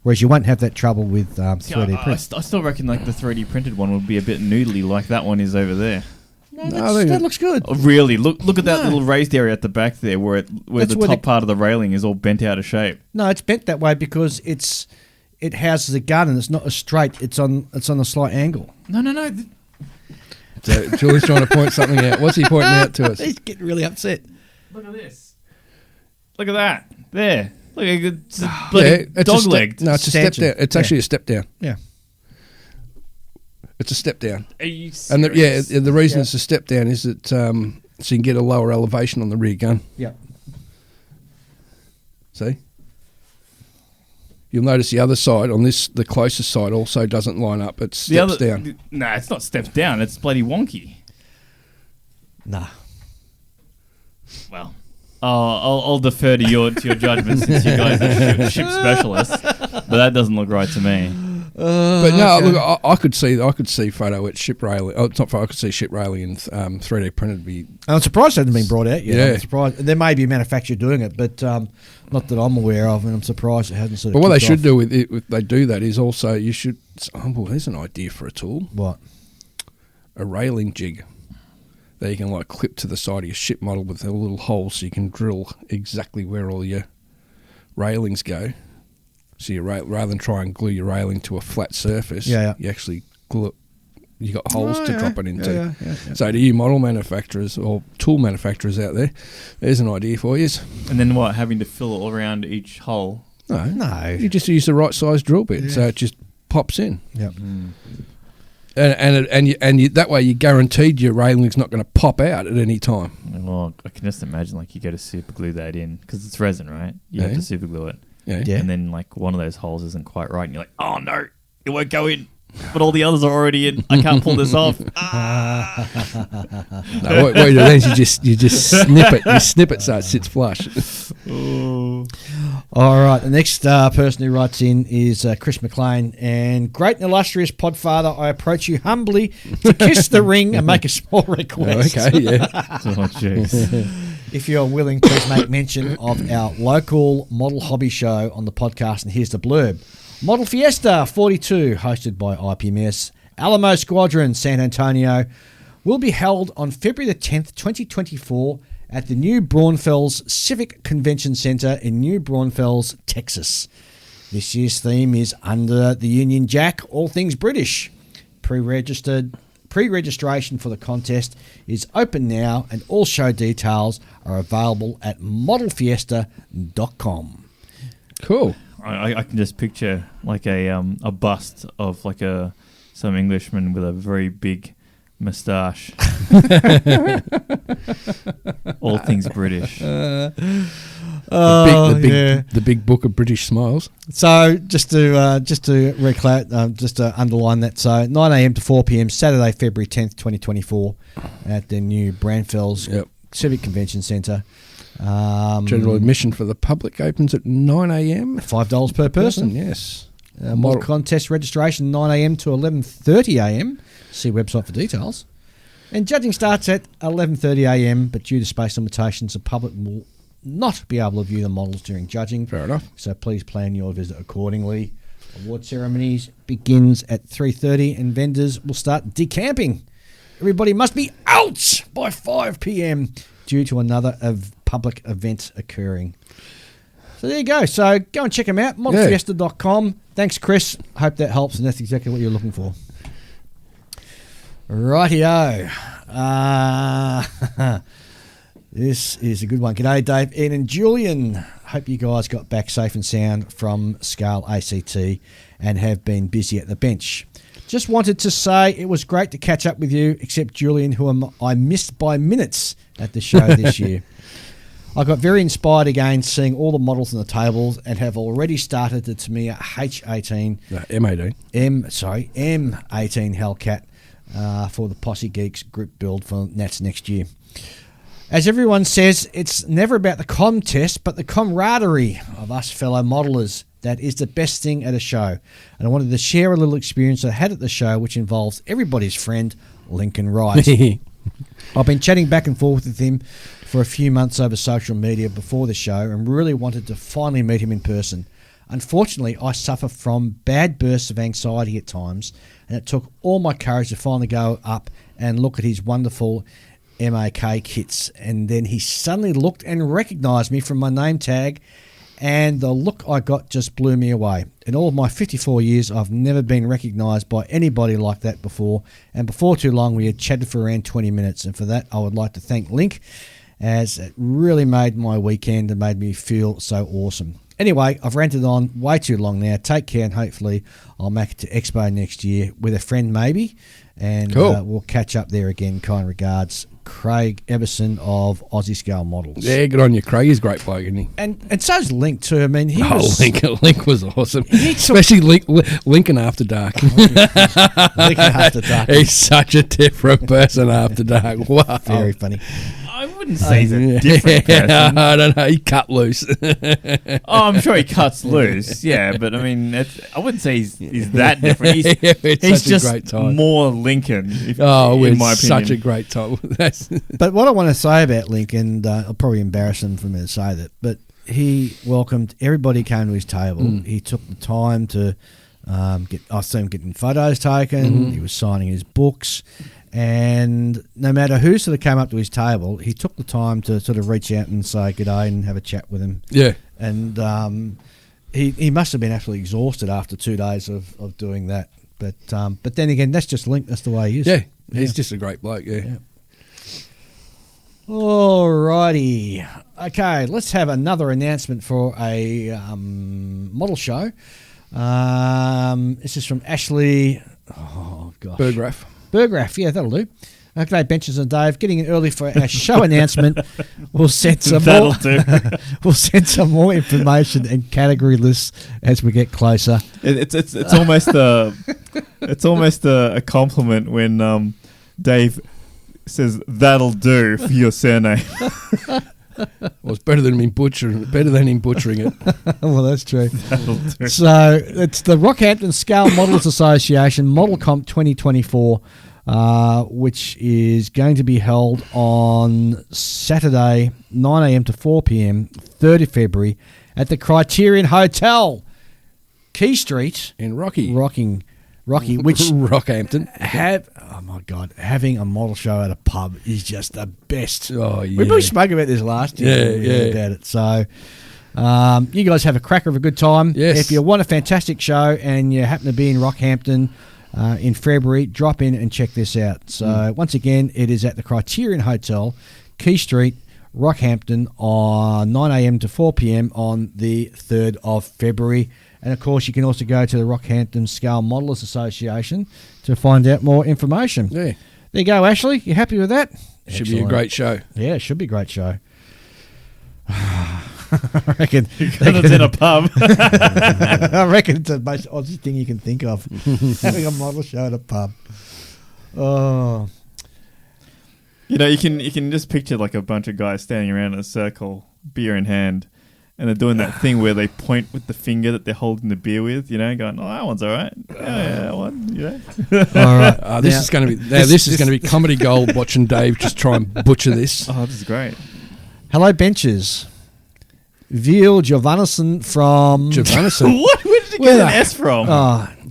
Whereas you won't have that trouble with 3D print. I still reckon like the 3D printed one would be a bit noodly like that one is over there. No, that looks good. Oh, really? Look at that little raised area at the back there where the top part of the railing is all bent out of shape. No, it's bent that way because it houses a gun and it's not a straight. It's on a slight angle. No. So Julie's trying to point something out. What's he pointing out to us? He's getting really upset. Look at this. Look at that. There. Look, it's a bloody dog-legged. No, it's a step down. It's actually a step down. Yeah. It's a step down. Are you serious? And the reason it's a step down is that so you can get a lower elevation on the rear gun. Yeah. See? You'll notice the other side on this, the closest side, also doesn't line up. It steps down. Nah, it's not steps down. It's bloody wonky. Nah. Well, I'll defer to your judgment since you guys are ship specialists, but that doesn't look right to me. But no, look, I could see photo at ship railing. Oh, it's not photo. I could see ship railing in 3D printed. I'm surprised it hasn't been brought out yet. Yeah. I'm surprised. There may be a manufacturer doing it, but not that I'm aware of, and I'm surprised it hasn't sort of. But what they kicked should off. do with it, if they do that, is also you should. Oh, well, there's an idea for a tool. What? A railing jig that you can like clip to the side of your ship model with a little hole, so you can drill exactly where all your railings go. So you rather than try and glue your railing to a flat surface, you actually glue it. You got holes to drop it into. Yeah. So to you model manufacturers or tool manufacturers out there, there's an idea for you. And then what? Having to fill all around each hole? No. You just use the right size drill bit, so it just pops in. Yep. And you, that way you're guaranteed your railing's not going to pop out at any time. Well, I can just imagine like you got to super glue that in because it's resin, right? You have to super glue it. Yeah. And then like one of those holes isn't quite right, and you're like, oh no, it won't go in. But all the others are already in. I can't pull this off. No, what you do then is you just snip it. You snip it so it sits flush. All right. The next person who writes in is Chris McLean. And great and illustrious podfather, I approach you humbly to kiss the ring and make a small request. Okay, yeah. Oh, jeez. If you're willing, please make mention of our local model hobby show on the podcast. And here's the blurb. Model Fiesta 42, hosted by IPMS, Alamo Squadron, San Antonio, will be held on February the 10th, 2024 at the New Braunfels Civic Convention Center in New Braunfels, Texas. This year's theme is Under the Union Jack, all things British. Pre-registration for the contest is open now and all show details are available at modelfiesta.com. Cool. I can just picture like a bust of like some Englishman with a very big moustache. All things British. Oh, the big book of British smiles. So just to underline that, so 9 a.m. to 4 p.m. Saturday, February 10th, 2024, at the new Branfells Civic Convention Centre. General admission for the public opens at 9 a.m. $5 per person. Yes. Model contest registration 9 a.m. to 11:30 a.m. See website for details. And judging starts at 11:30 a.m. But due to space limitations, the public will not be able to view the models during judging. Fair enough. So please plan your visit accordingly. Award ceremonies begins at 3:30 and vendors will start decamping. Everybody must be out by 5 p.m. due to another public event occurring. So there you go. So go and check them out, modelfiesta.com. Thanks, Chris. Hope that helps, and that's exactly what you're looking for. Rightio. This is a good one. G'day, Dave, Ian and Julian. Hope you guys got back safe and sound from Scale ACT and have been busy at the bench. Just wanted to say it was great to catch up with you, except Julian, who I missed by minutes at the show this year. I got very inspired again seeing all the models on the tables and have already started the Tamiya H18. M18. M18 Hellcat for the Posse Geeks group build for Nats next year. As everyone says, it's never about the contest, but the camaraderie of us fellow modelers. That is the best thing at a show. And I wanted to share a little experience I had at the show, which involves everybody's friend, Lincoln Wright. I've been chatting back and forth with him for a few months over social media before the show and really wanted to finally meet him in person. Unfortunately, I suffer from bad bursts of anxiety at times, and it took all my courage to finally go up and look at his wonderful MAK kits. And then he suddenly looked and recognised me from my name tag, and the look I got just blew me away. In all of my 54 years, I've never been recognised by anybody like that before, and before too long we had chatted for around 20 minutes, and for that I would like to thank Link, as it really made my weekend and made me feel so awesome. Anyway, I've ranted on way too long now. Take care, and hopefully I'll make it to Expo next year with a friend maybe, and cool. We'll catch up there again. Kind regards, Craig Everson of Aussie Scale Models. Yeah, good on you, Craig. He's a great bloke, isn't he? And so's Link too. I mean, Link was awesome, especially Lincoln After Dark. Lincoln After Dark. He's such a different person after dark. Wow, very funny. I wouldn't say he's a different person. I don't know. He cut loose. I'm sure he cuts loose. Yeah, but I mean, I wouldn't say he's that different. He's just a great time. more Lincoln. In my opinion, such a great time. But what I want to say about Lincoln, I'll probably embarrass him for me to say that, but he welcomed everybody who came to his table. He took the time to I saw him getting photos taken. He was signing his books. And no matter who sort of came up to his table, he took the time to sort of reach out and say good day and have a chat with him. Yeah. And he must have been absolutely exhausted after 2 days of doing that. But then again, that's just Link. That's the way he is. Yeah. He's just a great bloke, yeah. Alrighty. Okay, let's have another announcement for a model show. This is from Ashley. Oh, gosh. Burgraff, yeah, that'll do. Okay, Benches and Dave, getting in early for our show announcement. We'll send some more. We'll send some more information and category lists as we get closer. It's almost a compliment when Dave says that'll do for your surname. Well, it's better than him butchering it. Well, that's true. So it's the Rockhampton Scale Models Association Model Comp 2024, which is going to be held on Saturday, 9 a.m. to 4 p.m., 3rd of February, at the Criterion Hotel, Key Street in Rocky, which Rockhampton having a model show at a pub is just the best. Oh yeah, we probably spoke about this last year. About it. So you guys have a cracker of a good time. Yes. If you want a fantastic show and you happen to be in Rockhampton in February, drop in and check this out. So once again, it is at the Criterion Hotel, Key Street, Rockhampton, on 9 a.m. to 4 p.m. on the 3rd of February. And, of course, you can also go to the Rockhampton Scale Modelers Association to find out more information. Yeah. There you go, Ashley. You happy with that? Should be a great show. Yeah, it should be a great show. I reckon. It's in a pub. I reckon it's the most oddest thing you can think of. Having a model show at a pub. Oh. You know, you can just picture like a bunch of guys standing around in a circle, beer in hand, and they're doing that thing where they point with the finger that they're holding the beer with, you know, going, "Oh, that one's all right. Yeah, that one, you know." All right. This is going to be this is going to be comedy gold. Watching Dave just try and butcher this. Oh, this is great. Hello, benches. Veal Giovannisson from... Giovannisson. What? Where did you get an S from?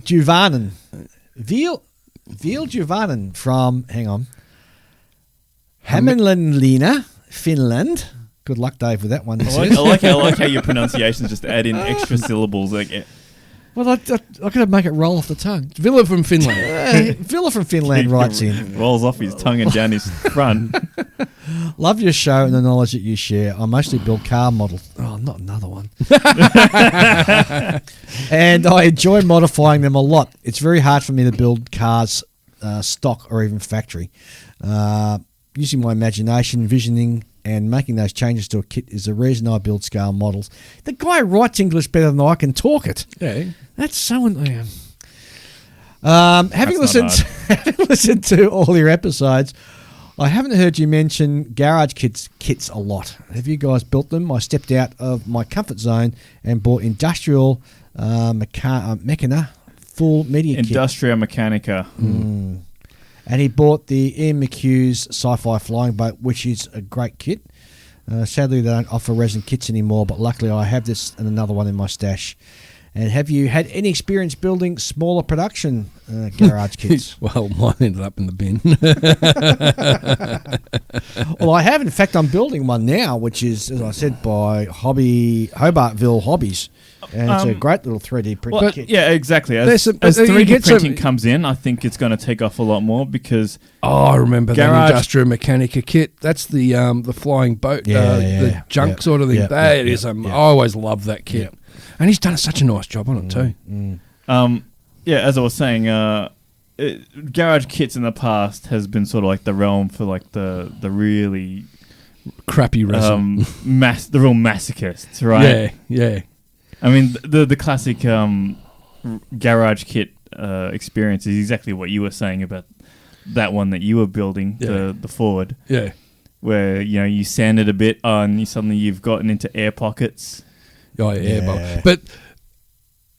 Giovannin. Veal Giovannin from... Hang on. Hämeenlinna, Finland. Good luck, Dave, with that one. I like how your pronunciations just add in extra syllables. Like, Well, I've got to make it roll off the tongue. Villa from Finland. Villa from Finland writes in. rolls off his tongue and down his front. Love your show and the knowledge that you share. I mostly build car models. Oh, not another one. And I enjoy modifying them a lot. It's very hard for me to build cars stock or even factory. Using my imagination, visioning, and making those changes to a kit is the reason I build scale models. The guy writes English better than I can talk it. Yeah. That's so... having listened to all your episodes, I haven't heard you mention garage kits a lot. Have you guys built them? I stepped out of my comfort zone and bought Industrial Mechana full media kit. Industria Mechanica. And he bought the Ian McHugh's Sci-Fi Flying Boat, which is a great kit. Sadly, they don't offer resin kits anymore, but luckily I have this and another one in my stash. And have you had any experience building smaller production garage kits? Well, mine ended up in the bin. Well, I have. In fact, I'm building one now, which is, as I said, by Hobartville Hobbies. And it's a great little 3D print kit. Yeah, exactly. As There's some- 3D printing comes in, I think it's going to take off a lot more because... Oh, I remember Garage- that Industrial Mechanica kit. That's the flying boat, the junk sort of thing. That is, I always loved that kit. And he's done such a nice job on it too. As I was saying, garage kits in the past has been sort of like the realm for like the really Crappy resin. the real masochists, right? Yeah. I mean, the classic garage kit experience is exactly what you were saying about that one that you were building, the Ford. Yeah. Where, you know, you sand it a bit and suddenly you've gotten into air pockets. Oh, yeah. But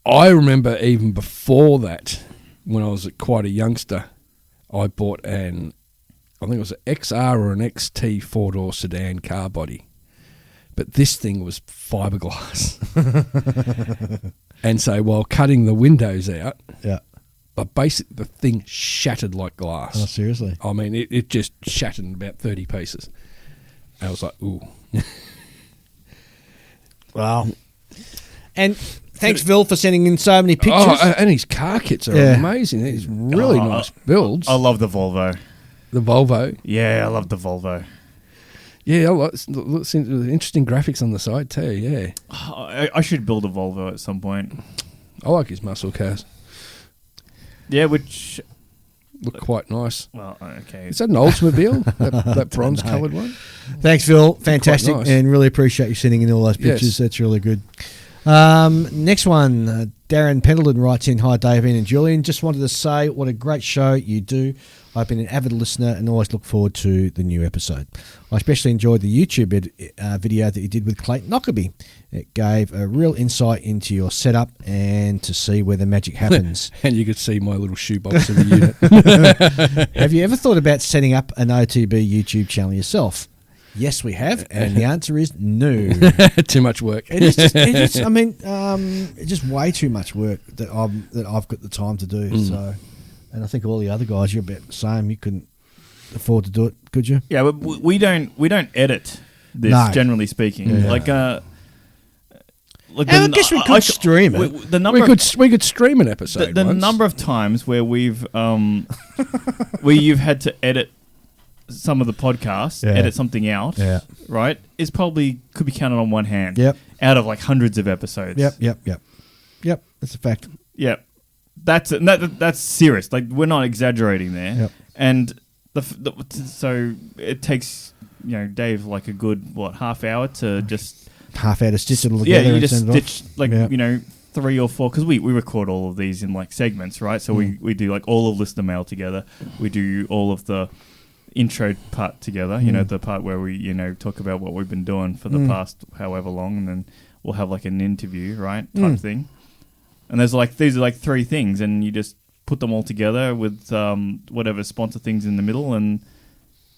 I remember even before that, when I was quite a youngster, I bought I think it was an XR or an XT four-door sedan car body. But this thing was fiberglass. And so while cutting the windows out, basically the thing shattered like glass. Oh, seriously? I mean, it just shattered in about 30 pieces. And I was like, ooh. Wow. And thanks, Phil, for sending in so many pictures. Oh, and his car kits are amazing. These really nice builds. I love the Volvo. The Volvo. Yeah, I love the Volvo. Yeah, interesting graphics on the side too, yeah. I should build a Volvo at some point. I like his muscle cars. Yeah, which... Look quite nice. Well, okay. Is that an Oldsmobile? that bronze-coloured one? Thanks, Phil. Fantastic. Nice. And really appreciate you sending in all those pictures. Yes. That's really good. Next one, Darren Pendleton writes in, "Hi, Dave and Julian. Just wanted to say what a great show you do. I've been an avid listener and always look forward to the new episode. I especially enjoyed the YouTube video that you did with Clayton Knockaby. It gave a real insight into your setup and to see where the magic happens." And you could see my little shoebox of the unit. Have you ever thought about setting up an OTB YouTube channel yourself? Yes, we have, and the answer is no. Too much work. It's just way too much work that I've got the time to do. So, and I think all the other guys, you're about the same. You couldn't afford to do it, could you? Yeah, but we don't edit this, generally speaking. Yeah. I guess we could stream it. We could stream an episode. The number of times where we've where you've had to edit some of the podcasts, edit something out, right, is probably could be counted on one hand. Yep. Out of like hundreds of episodes. Yep. That's a fact. Yep. That's serious. Like, we're not exaggerating there. Yep. And so it takes, Dave like a good half hour to just half out of stitch it all Yeah, together. you and just send it off. stitch like Yeah. 3 or 4 because we record all of these in like segments, right? So we do like all of listener mail together. We do all of the intro part together. You know, the part where we talk about what we've been doing for the past however long, and then we'll have like an interview, right, type thing. And there's like these are like 3 things, and you just put them all together with whatever sponsor things in the middle, and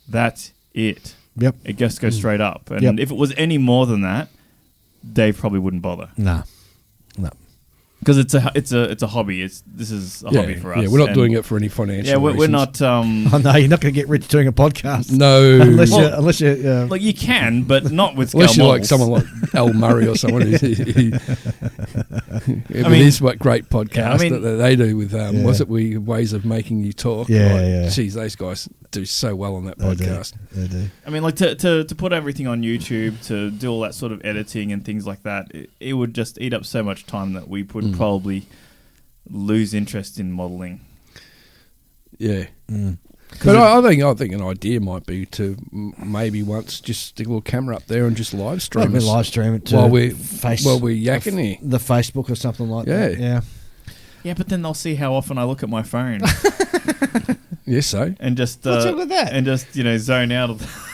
that's it. Yep. It just goes straight up. And if it was any more than that, Dave probably wouldn't bother. No. Because it's a hobby. This is a hobby for us. Yeah, we're not doing it for any financial. Yeah, we're reasons. not. Oh, no, you're not going to get rich doing a podcast. No, Unless you Like you can, but not with unless scale you're like models. someone like Al Murray or someone. It is what great podcast that they do with ways of making you talk. Geez, those guys do so well on that podcast. They do. I mean, like to put everything on YouTube, to do all that sort of editing and things like that, it would just eat up so much time that we would probably lose interest in modelling. Yeah. But I think an idea might be to maybe once just stick a little camera up there and just live stream it. Live stream it to while we're yakking here. The Facebook or something like that. Yeah. Yeah, but then they'll see how often I look at my phone. Yes, so. And just What's up with that? And just zone out of.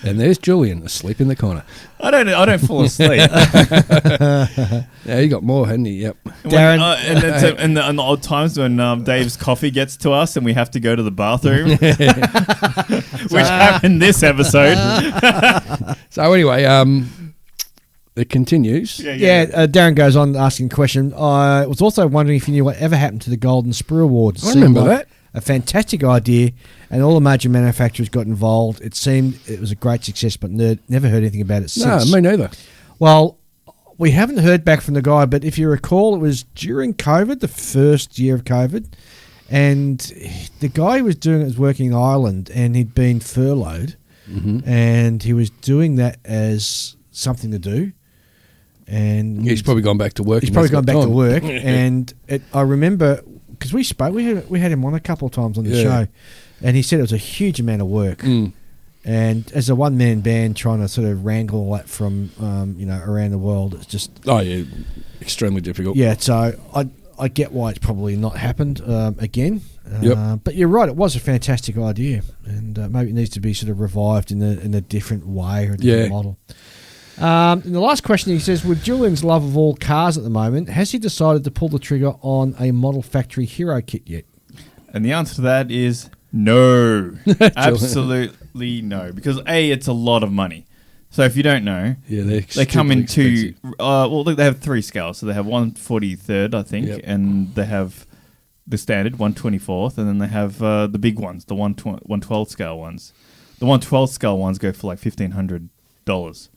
And there's Julian asleep in the corner. I don't fall asleep. Yeah, he got more, hadn't he? Yep. Darren, and the odd times when Dave's coffee gets to us and we have to go to the bathroom, which happened this episode. So anyway, it continues. Darren goes on asking a question. I was also wondering if you knew whatever happened to the Golden Sprue Awards. I remember that. A fantastic idea, and all the major manufacturers got involved. It seemed it was a great success, but never heard anything about it since. No, me neither. Well, we haven't heard back from the guy, but if you recall, it was during COVID, the first year of COVID, and the guy who was doing it was working in Ireland, and he'd been furloughed, and he was doing that as something to do. And He's probably gone back to work. He's probably gone back to work, and I remember because we spoke, we had him on a couple of times on the show, and he said it was a huge amount of work. And as a one-man band trying to sort of wrangle that from around the world, it's just extremely difficult. Yeah, so I get why it's probably not happened again. Yep. But you're right, it was a fantastic idea, and maybe it needs to be sort of revived in a different way or a different model. And the last question, he says, with Julian's love of all cars at the moment, has he decided to pull the trigger on a Model Factory Hero kit yet? And the answer to that is no. Absolutely no. Because A, it's a lot of money. So if you don't know, they come in two. They have 3 scales. So they have 1/43rd, I think, and they have the standard 1/24th, and then they have the big ones, the 1/12 scale ones. The 1/12 scale ones go for like $1,500.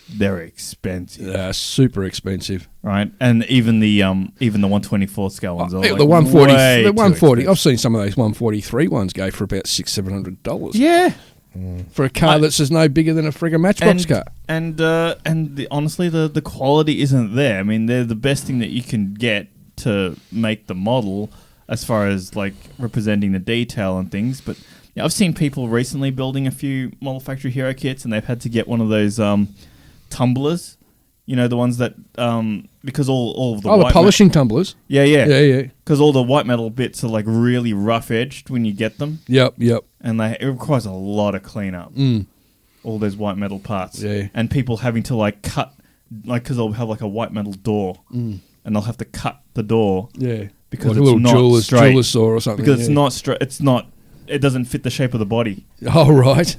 They're expensive. They're super expensive, right? And even the 1/24 scale ones are like the 140. The 140. expensive. I've seen some of those 143 ones go for about $600-700. Yeah. For a car that's as no bigger than a friggin' Matchbox car. And honestly, the quality isn't there. I mean, they're the best thing that you can get to make the model as far as like representing the detail and things. But yeah, I've seen people recently building a few Model Factory Hero kits, and they've had to get one of those tumblers. You know, the ones that because all of the the polishing tumblers. Yeah. Because all the white metal bits are like really rough edged when you get them. Yep. And it requires a lot of cleanup. All those white metal parts. Yeah. And people having to like cut, like because they'll have like a white metal door, and they'll have to cut the door. Yeah. Because like it's a little not straight. jeweler's saw or something. Because it's not straight. It's not. It doesn't fit the shape of the body. Oh right.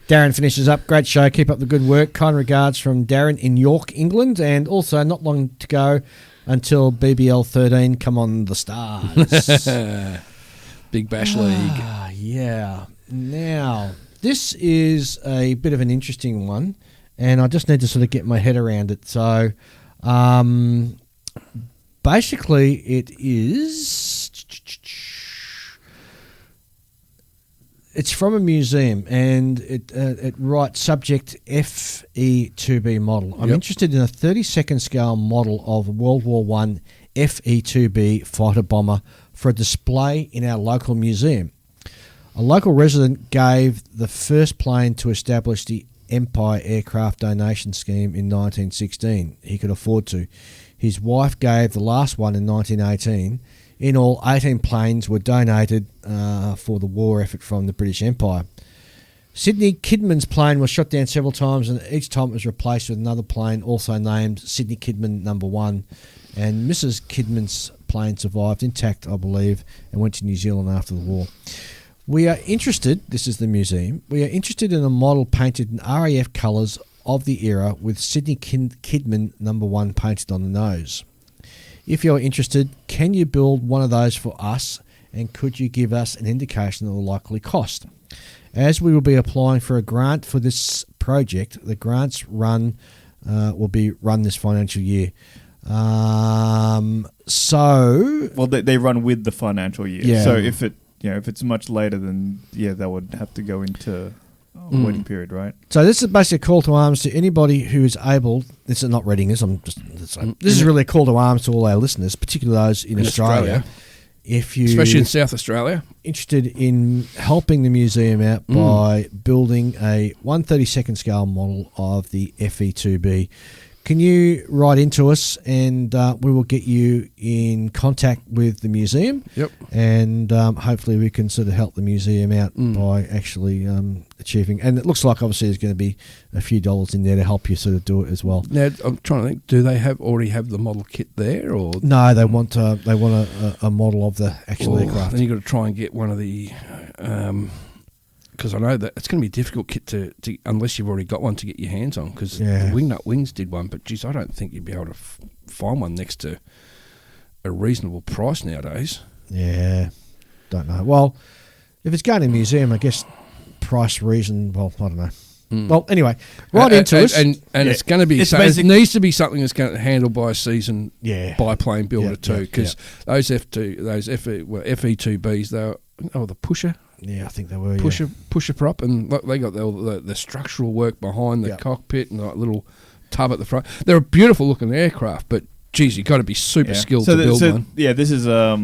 Darren finishes up. Great show. Keep up the good work. Kind regards from Darren in York, England. And also not long to go until BBL 13 come on the stars. Big Bash League. Yeah. Now, this is a bit of an interesting one, and I just need to sort of get my head around it. So, basically, it is... It's from a museum, and it writes subject FE2B model. I'm interested in a 32nd scale model of World War I FE2B fighter bomber for a display in our local museum. A local resident gave the first plane to establish the Empire Aircraft Donation Scheme in 1916. He could afford to. His wife gave the last one in 1918. In all, 18 planes were donated for the war effort from the British Empire. Sydney Kidman's plane was shot down several times, and each time it was replaced with another plane also named Sydney Kidman No. 1. And Mrs. Kidman's plane survived intact, I believe, and went to New Zealand after the war. We are interested, this is the museum, we are interested in a model painted in RAF colours of the era with Sydney Kidman No. 1 painted on the nose. If you're interested, can you build one of those for us, and could you give us an indication of the likely cost? As we will be applying for a grant for this project, the grants will be run this financial year. They run with the financial year. Yeah. So if it's much later, then they would have to go into a waiting period, right? So this is basically a call to arms to anybody who is able. This is not reading this. This is really a call to arms to all our listeners, particularly those in Australia. If you, especially in South Australia, interested in helping the museum out by building a 1/32 scale model of the FE2B, can you write into us, and we will get you in contact with the museum. Yep. And hopefully we can sort of help the museum out by actually achieving. And it looks like obviously there's going to be a few dollars in there to help you sort of do it as well. Now I'm trying to think. Do they already have the model kit there, or no? They want a model of the actual aircraft. Then you've got to try and get one of the. Because I know that it's going to be a difficult kit to unless you've already got one to get your hands on. Because Wingnut Wings did one, but geez, I don't think you'd be able to find one next to a reasonable price nowadays. Yeah, don't know. Well, if it's going to a museum, I guess price reason. Well, I don't know. Well, anyway, into us, and it's going to be. It needs to be something that's going to handled by a seasoned biplane builder too. Because those FE2Bs, they were the pusher. Yeah, I think they were. Pusher prop, and they got the structural work behind the cockpit and the little tub at the front. They're a beautiful looking aircraft, but geez, you got to be super skilled to build one. Yeah, this is a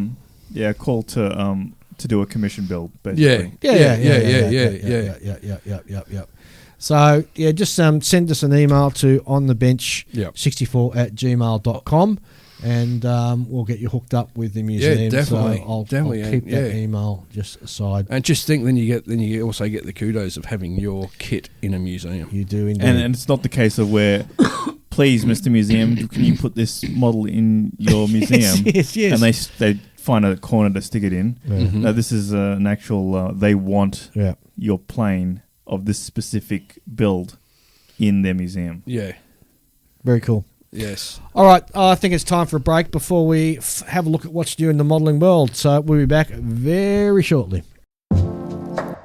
call to do a commission build. Basically. Yeah. So just send us an email to onthebench64@gmail.com. And we'll get you hooked up with the museum. Yeah, definitely. So I'll keep that email just aside. And just think, then you also get the kudos of having your kit in a museum. You do indeed. And it's not the case of where, please, Mr. Museum, can you put this model in your museum? Yes. And they find a corner to stick it in. Mm-hmm. No, this is an actual. They want your plane of this specific build in their museum. Yeah. Very cool. Yes. All right, I think it's time for a break before we have a look at what's new in the modelling world. So we'll be back very shortly. All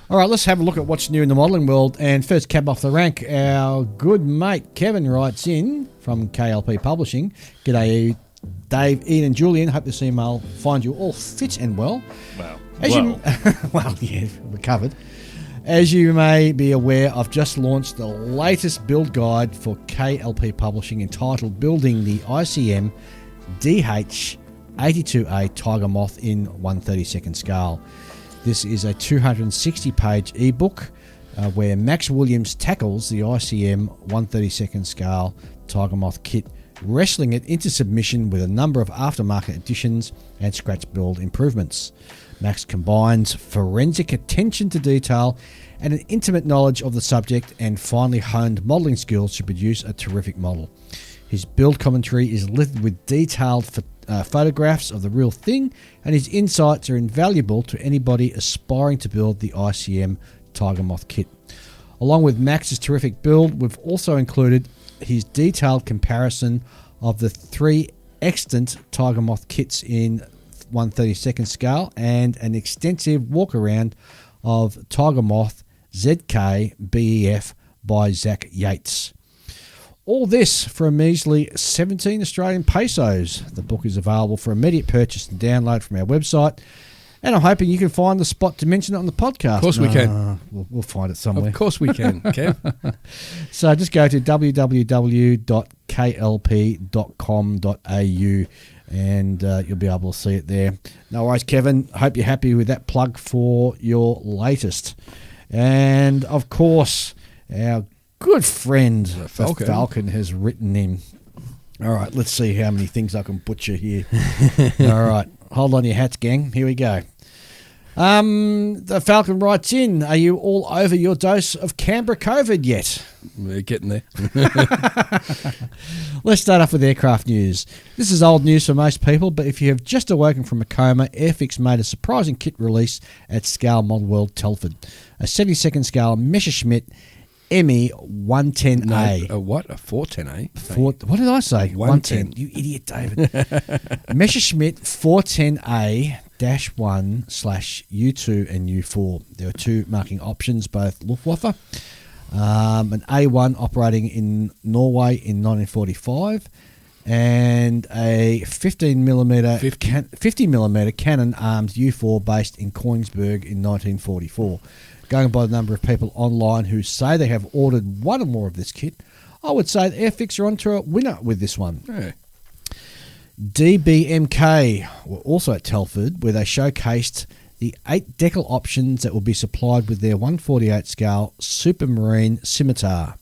right, let's have a look at what's new in the modelling world. And first cab off the rank, our good mate Kevin writes in from KLP Publishing. G'day, Dave, Ian and Julian. Hope this email finds you all fit and well. Wow. Recovered. As you may be aware, I've just launched the latest build guide for KLP Publishing entitled Building the ICM DH-82A Tiger Moth in 1/32 scale. This is a 260-page ebook where Max Williams tackles the ICM 1/32 scale Tiger Moth kit, wrestling it into submission with a number of aftermarket additions and scratch build improvements. Max combines forensic attention to detail and an intimate knowledge of the subject and finely honed modelling skills to produce a terrific model. His build commentary is littered with detailed photographs of the real thing, and his insights are invaluable to anybody aspiring to build the ICM Tiger Moth kit. Along with Max's terrific build, we've also included his detailed comparison of the three extant Tiger Moth kits in 1/32 scale and an extensive walk around of Tiger Moth ZK BEF by Zach Yates. All this for a measly 17 Australian pesos. The book is available for immediate purchase and download from our website, and I'm hoping you can find the spot to mention it on the podcast. Of course we can. We'll find it somewhere. Of course we can, Kev. So just go to www.klp.com.au and you'll be able to see it there. No worries, Kevin. Hope you're happy with that plug for your latest. And, of course, Our good friend, the Falcon. Falcon, has written in. All right, let's see how many things I can butcher here. All right, hold on your hats, gang. Here we go. The Falcon writes in, are you all over your dose of Canberra COVID yet? We're getting there. Let's start off with aircraft news. This is old news for most people, but if you have just awoken from a coma, Airfix made a surprising kit release at Scale Mod World Telford. A 72nd scale Messerschmitt ME 110A. A what? A 410A? What did I say? 110. You idiot, David. Messerschmitt 410A-1/U2 and U4. There are two marking options, both Luftwaffe. An A1 operating in Norway in 1945 and a 50mm cannon-armed U4 based in Kongsberg in 1944. Going by the number of people online who say they have ordered one or more of this kit, I would say that Airfix are onto a winner with this one. Yeah. DBMK were also at Telford, where they showcased the 8 decal options that will be supplied with their 148 scale Supermarine Scimitar.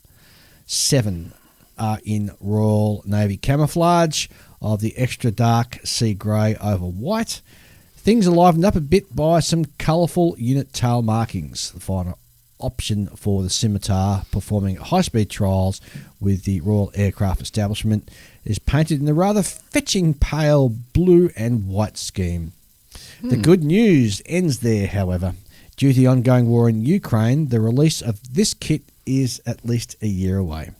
7 are in Royal Navy camouflage of the extra dark sea grey over white. Things are livened up a bit by some colourful unit tail markings. The final option for the Scimitar, performing high-speed trials with the Royal Aircraft Establishment, is painted in a rather fetching pale blue and white scheme. The good news ends there, however. Due to the ongoing war in Ukraine, the release of this kit is at least a year away.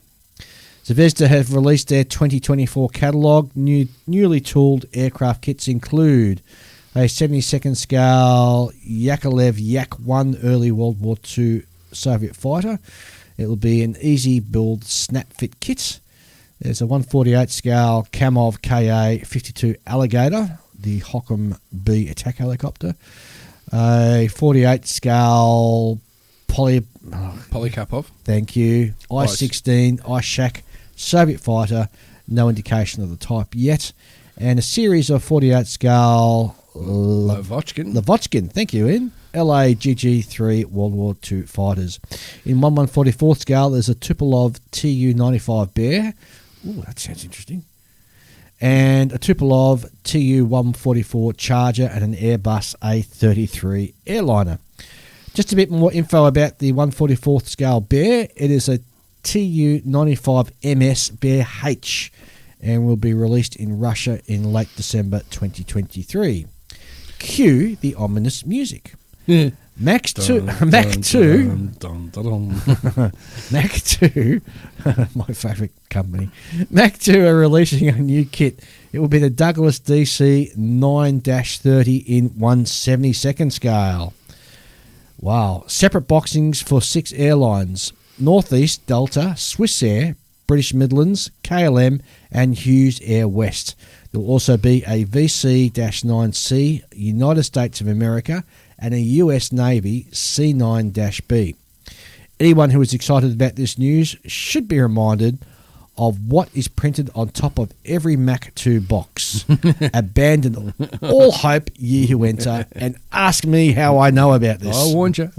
Zvezda have released their 2024 catalogue. Newly tooled aircraft kits include a 72nd scale Yakolev Yak-1 early World War II Soviet fighter. It will be an easy build snap fit kit. There's a 148 scale Kamov Ka-52 Alligator, the Hockham B attack helicopter. A 48 scale Polykarpov. Thank you. I-16 Ishak Soviet fighter. No indication of the type yet. And a series of 48 scale Lavochkin, thank you, Ian. LAGG-3 World War II fighters. In 1/144th scale, there's a Tupolev Tu-95 Bear. Ooh, that sounds interesting. And a Tupolev Tu-144 Charger and an Airbus A33 airliner. Just a bit more info about the 1/44th scale Bear. It is a Tu-95 MS Bear H and will be released in Russia in late December 2023. Cue the ominous music. Yeah. Mac 2, my favourite company. Mac 2 are releasing a new kit. It will be the Douglas DC 9-30 in 1/72nd scale. Wow. Separate boxings for 6 airlines: Northeast, Delta, Swissair, British Midlands, KLM and Hughes Air West. There will also be a VC-9C, United States of America, and a US Navy C9-B. Anyone who is excited about this news should be reminded of what is printed on top of every Mac 2 box. Abandon all hope, ye who enter, and ask me how I know about this. I warned you.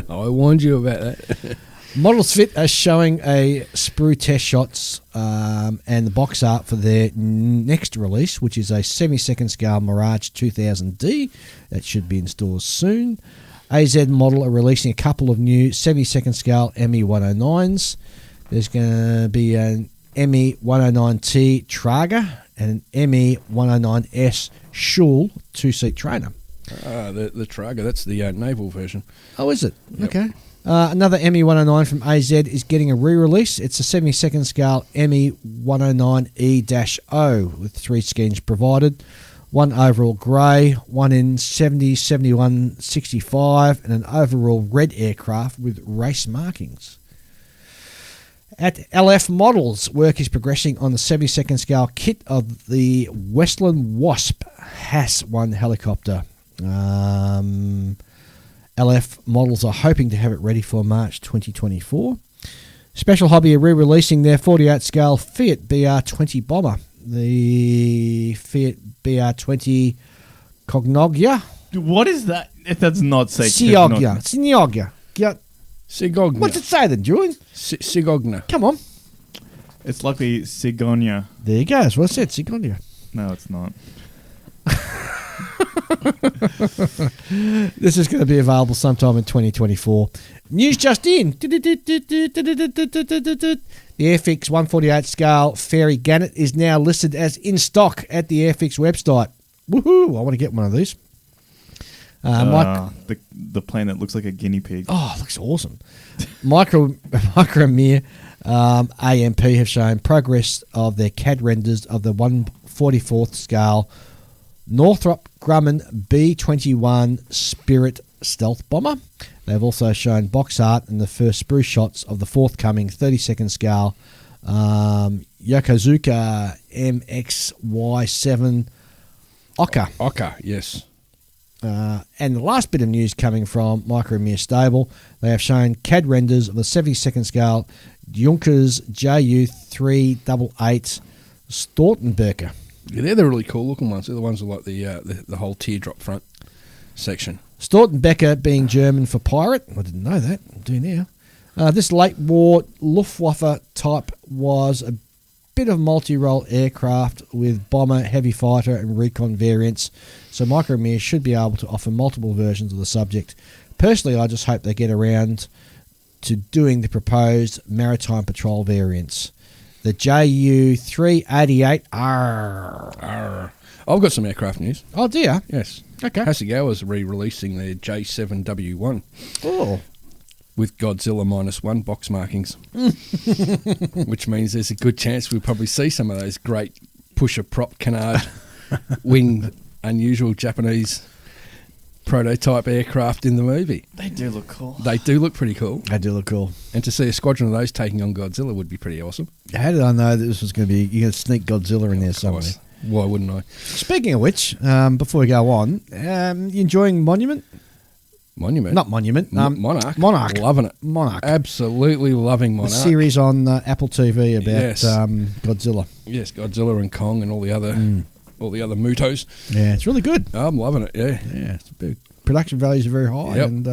I warned you about that. Models Fit are showing a sprue test shots and the box art for their next release, which is a 72nd scale Mirage 2000D that should be in stores soon. AZ Model are releasing a couple of new 72nd scale ME 109s. There's going to be an ME 109T Trager and an ME 109S Schul 2-seat trainer. The Trager, that's the naval version. Oh, is it? Yep. Okay. Another ME 109 from AZ is getting a re-release. It's a 72nd scale ME 109E-O with 3 skins provided. One overall grey, one in 70, 71, 65 and an overall red aircraft with race markings. At LF Models, work is progressing on the 72nd scale kit of the Westland Wasp HAS-1 helicopter. LF Models are hoping to have it ready for March 2024. Special Hobby are re-releasing their 48 scale Fiat BR20 bomber. The Fiat BR20 Cognogia. What is that? That's not say Sioggia. Cigogna. What's it say then, Julian? Cigogna. Come on. It's likely Cigonia. There you go. That's what I said. Cigogna. No, it's not. This is going to be available sometime in 2024. News just in. The Airfix 148 scale Fairy Gannet is now listed as in stock at the Airfix website. Woohoo! I want to get one of these. The plane that looks like a guinea pig. Oh, it looks awesome. Micromere AMP have shown progress of their CAD renders of the 144th scale Northrop Grumman B-21 Spirit stealth bomber. They've also shown box art and the first sprue shots of the forthcoming 32nd scale Yokozuka MXY7 Oka. Oka, yes. And the last bit of news coming from Micromere Stable, they have shown CAD renders of the 72nd scale Junkers JU388 Stortenberger. Yeah, they're the really cool looking ones. They're the ones with like the whole teardrop front section. Stortenberger being German for pirate. I didn't know that. I do now. This late war Luftwaffe type was a bit of multi-role aircraft with bomber, heavy fighter and recon variants. So Micromere should be able to offer multiple versions of the subject. Personally, I just hope they get around to doing the proposed maritime patrol variants. The JU388 R. I've got some aircraft news. Oh dear. Yes. Okay. Hasegawa's re-releasing their J7W1. Oh. With Godzilla -1 box markings. Which means there's a good chance we'll probably see some of those great pusher prop canard wing unusual Japanese prototype aircraft in the movie. They do look cool. They do look pretty cool. They do look cool. And to see a squadron of those taking on Godzilla would be pretty awesome. How did I know that this was going to be... You're going to sneak Godzilla in there somewhere? Why wouldn't I? Speaking of which, before we go on, you enjoying Monument? Monument? Not Monument. Monarch. Monarch. Loving it. Monarch. Absolutely loving Monarch. A series on Apple TV about Yes. Godzilla. Yes, Godzilla and Kong and all the other Mutos. Yeah, it's really good. I'm loving it, yeah. Yeah, it's big. Production values are very high, Yep. and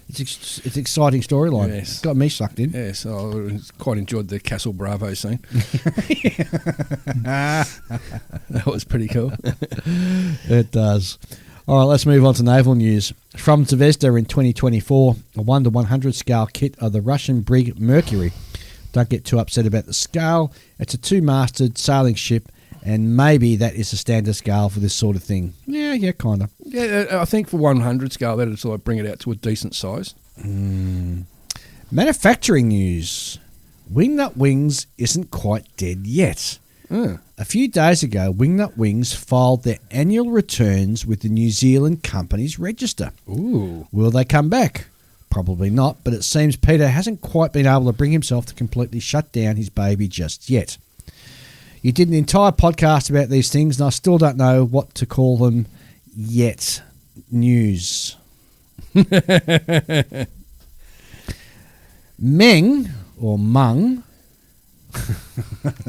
it's an exciting storyline. Yes. It's got me sucked in. Yes, I quite enjoyed the Castle Bravo scene. That was pretty cool. It does. All right, let's move on to naval news. From Zvezda in 2024, a 1:100 scale kit of the Russian brig Mercury. Don't get too upset about the scale. It's a 2-masted sailing ship, and maybe that is the standard scale for this sort of thing. Yeah, kind of. Yeah, I think for 100 scale, that'd sort of bring it out to a decent size. Manufacturing news. Wingnut Wings isn't quite dead yet. A few days ago, Wingnut Wings filed their annual returns with the New Zealand Companies Register. Ooh. Will they come back? Probably not, but it seems Peter hasn't quite been able to bring himself to completely shut down his baby just yet. You did an entire podcast about these things, and I still don't know what to call them yet. News. Meng, or Mung.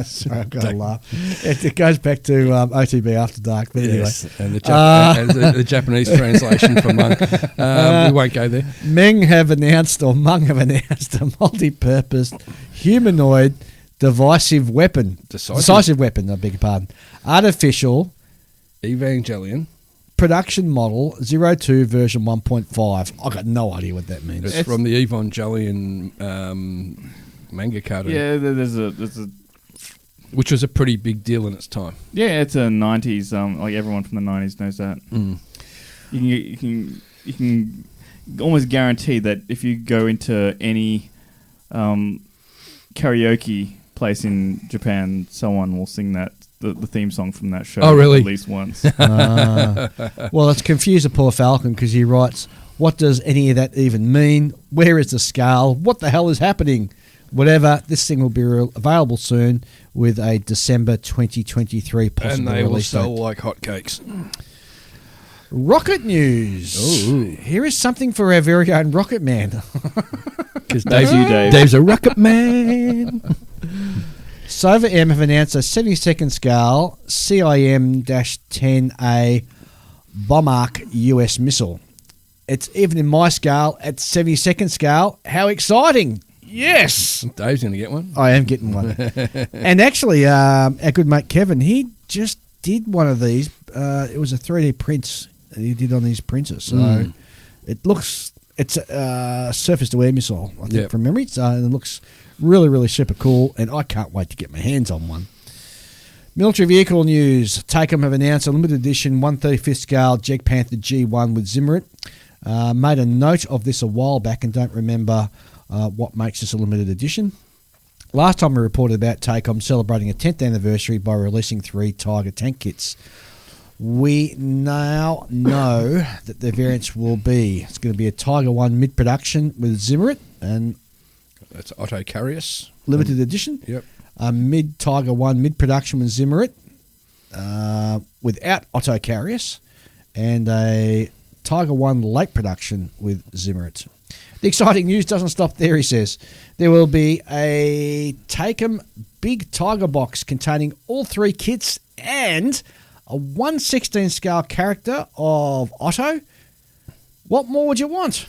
Sorry, I've got to laugh. It goes back to OTB After Dark, but Yes, anyway. and the Japanese translation for Mung. We won't go there. Mung have announced a multi-purpose humanoid decisive weapon, I beg your pardon. Artificial Evangelion. Production model 02 version 1.5. I've got no idea what that means. It's from the Evangelion manga cartoon. Yeah, there's a which was a pretty big deal in its time. Yeah, it's a 90s. Like everyone from the 90s knows that. You can almost guarantee that if you go into any karaoke place in Japan, someone will sing that the theme song from that show. Oh, really? At least once. Well, it's confused the poor Falcon because he writes, what does any of that even mean? Where is the scale? What the hell is happening? Whatever, this thing will be available soon with a December 2023 possible And they will release sell date. like hotcakes. Rocket news. Ooh. Here is something for our very own Rocket Man. Because That's you, Dave. Dave's a rocket man. Sova M have announced a 72nd scale CIM-10A Bombark US missile. It's even in my scale at 72nd scale. How exciting! Yes, Dave's going to get one. I am getting one. And actually, our good mate Kevin, he just did one of these. It was a 3D print that he did on his printer. So it's a surface-to-air missile, I think, from memory. So it looks really, really super cool, and I can't wait to get my hands on one. Military vehicle news. Takem have announced a limited edition 135th scale Jeg Panther G1 with Zimmerit. Made a note of this a while back and don't remember what makes this a limited edition. Last time we reported about Takem celebrating a 10th anniversary by releasing 3 Tiger tank kits. We now know that the variants will be, it's going to be a Tiger 1 mid-production with Zimmerit, and that's Otto Carius. Limited edition. Yep. A Tiger 1 mid-production with Zimmerit without Otto Carius, and a Tiger 1 late production with Zimmerit. The exciting news doesn't stop there, he says. There will be a Takem Big Tiger box containing all 3 kits and a 1/16 scale character of Otto. What more would you want?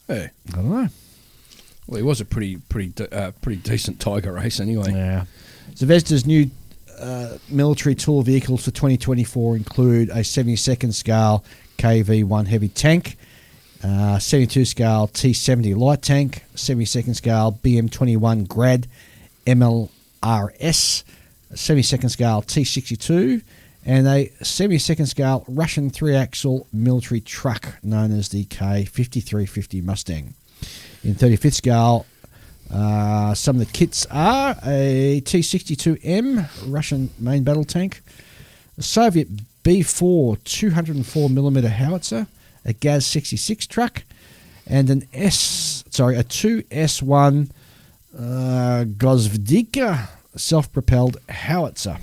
Hey. I don't know. Well, he was a pretty decent Tiger race anyway. Yeah. Zvezda's new military tool vehicles for 2024 include a 72nd scale KV-1 heavy tank, 72 scale T-70 light tank, 72nd scale BM-21 Grad MLRS, a 72nd scale T-62, and a 72nd scale Russian 3-axle military truck known as the K5350 Mustang. In 35th scale, some of the kits are a T-62M Russian main battle tank, a Soviet B-4 204mm howitzer, a Gaz-66 truck, and a 2S1 Gozvdika self-propelled howitzer.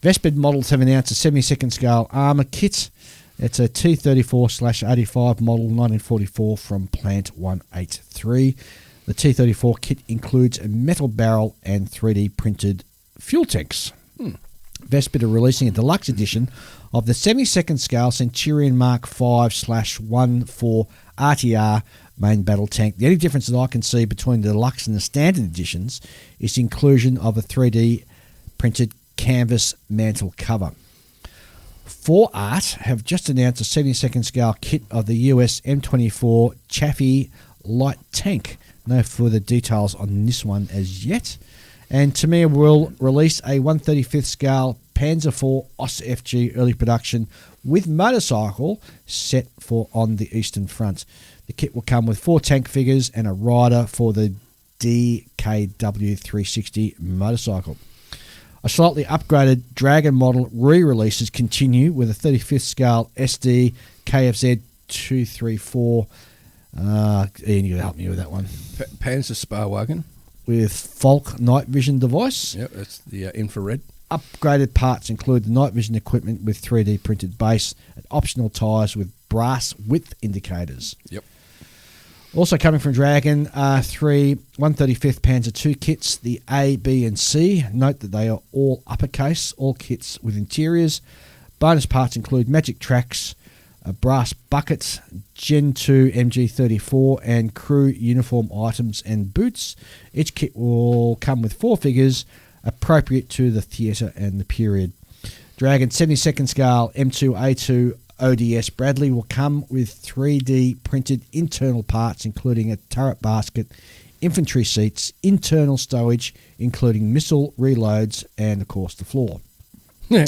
Vespid models have announced a 72nd scale armour kit. It's a T-34/85 model 1944 from Plant 183. The T-34 kit includes a metal barrel and 3D printed fuel tanks. Vespid are releasing a deluxe edition of the 72nd scale Centurion Mark 5/14 RTR main battle tank. The only difference that I can see between the deluxe and the standard editions is the inclusion of a 3D printed canvas mantle cover. 4Art have just announced a 72nd scale kit of the US M24 Chaffee light tank. No further details on this one as yet. And Tamir will release a 135th scale Panzer IV OS FG early production with motorcycle set for on the Eastern Front. The kit will come with 4 tank figures and a rider for the DKW 360 motorcycle. A slightly upgraded Dragon model re-releases continue with a 35th scale SD KFZ 234. Ian, you help me with that one. Panzer Sparwagen. With Falcon night vision device. Yep, that's the infrared. Upgraded parts include the night vision equipment with 3D printed base and optional tyres with brass width indicators. Yep. Also coming from Dragon are 3 135th Panzer II kits, the A, B and C. Note that they are all uppercase, all kits with interiors. Bonus parts include magic tracks, brass buckets, Gen 2 MG34 and crew uniform items and boots. Each kit will come with 4 figures appropriate to the theatre and the period. Dragon 72nd scale M2A2 ODS Bradley will come with 3D printed internal parts including a turret basket, infantry seats, internal stowage including missile reloads and of course the floor. Yeah.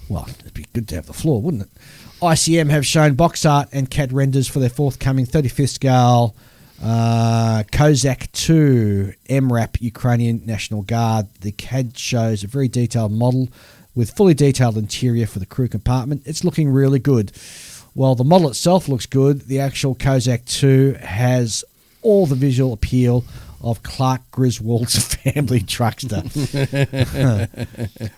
Well, it'd be good to have the floor, wouldn't it? ICM have shown box art and CAD renders for their forthcoming 35th scale Kozak 2 MRAP Ukrainian National Guard. The CAD shows a very detailed model with fully detailed interior for the crew compartment. It's looking really good. While the model itself looks good, the actual Kozak 2 has all the visual appeal of Clark Griswold's family truckster.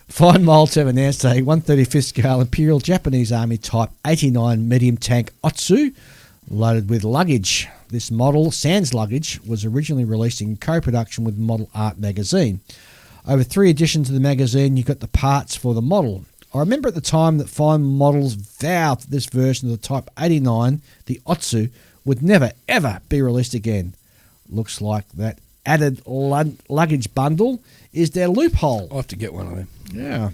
Fine Molds have announced a 135th scale Imperial Japanese Army Type 89 medium tank Otsu loaded with luggage. This model, sans luggage, was originally released in co-production with Model Art magazine. Over 3 editions of the magazine, you got the parts for the model. I remember at the time that fine models vowed that this version of the Type 89, the Otsu, would never, ever be released again. Looks like that added luggage bundle is their loophole. I'll have to get one of them. Yeah.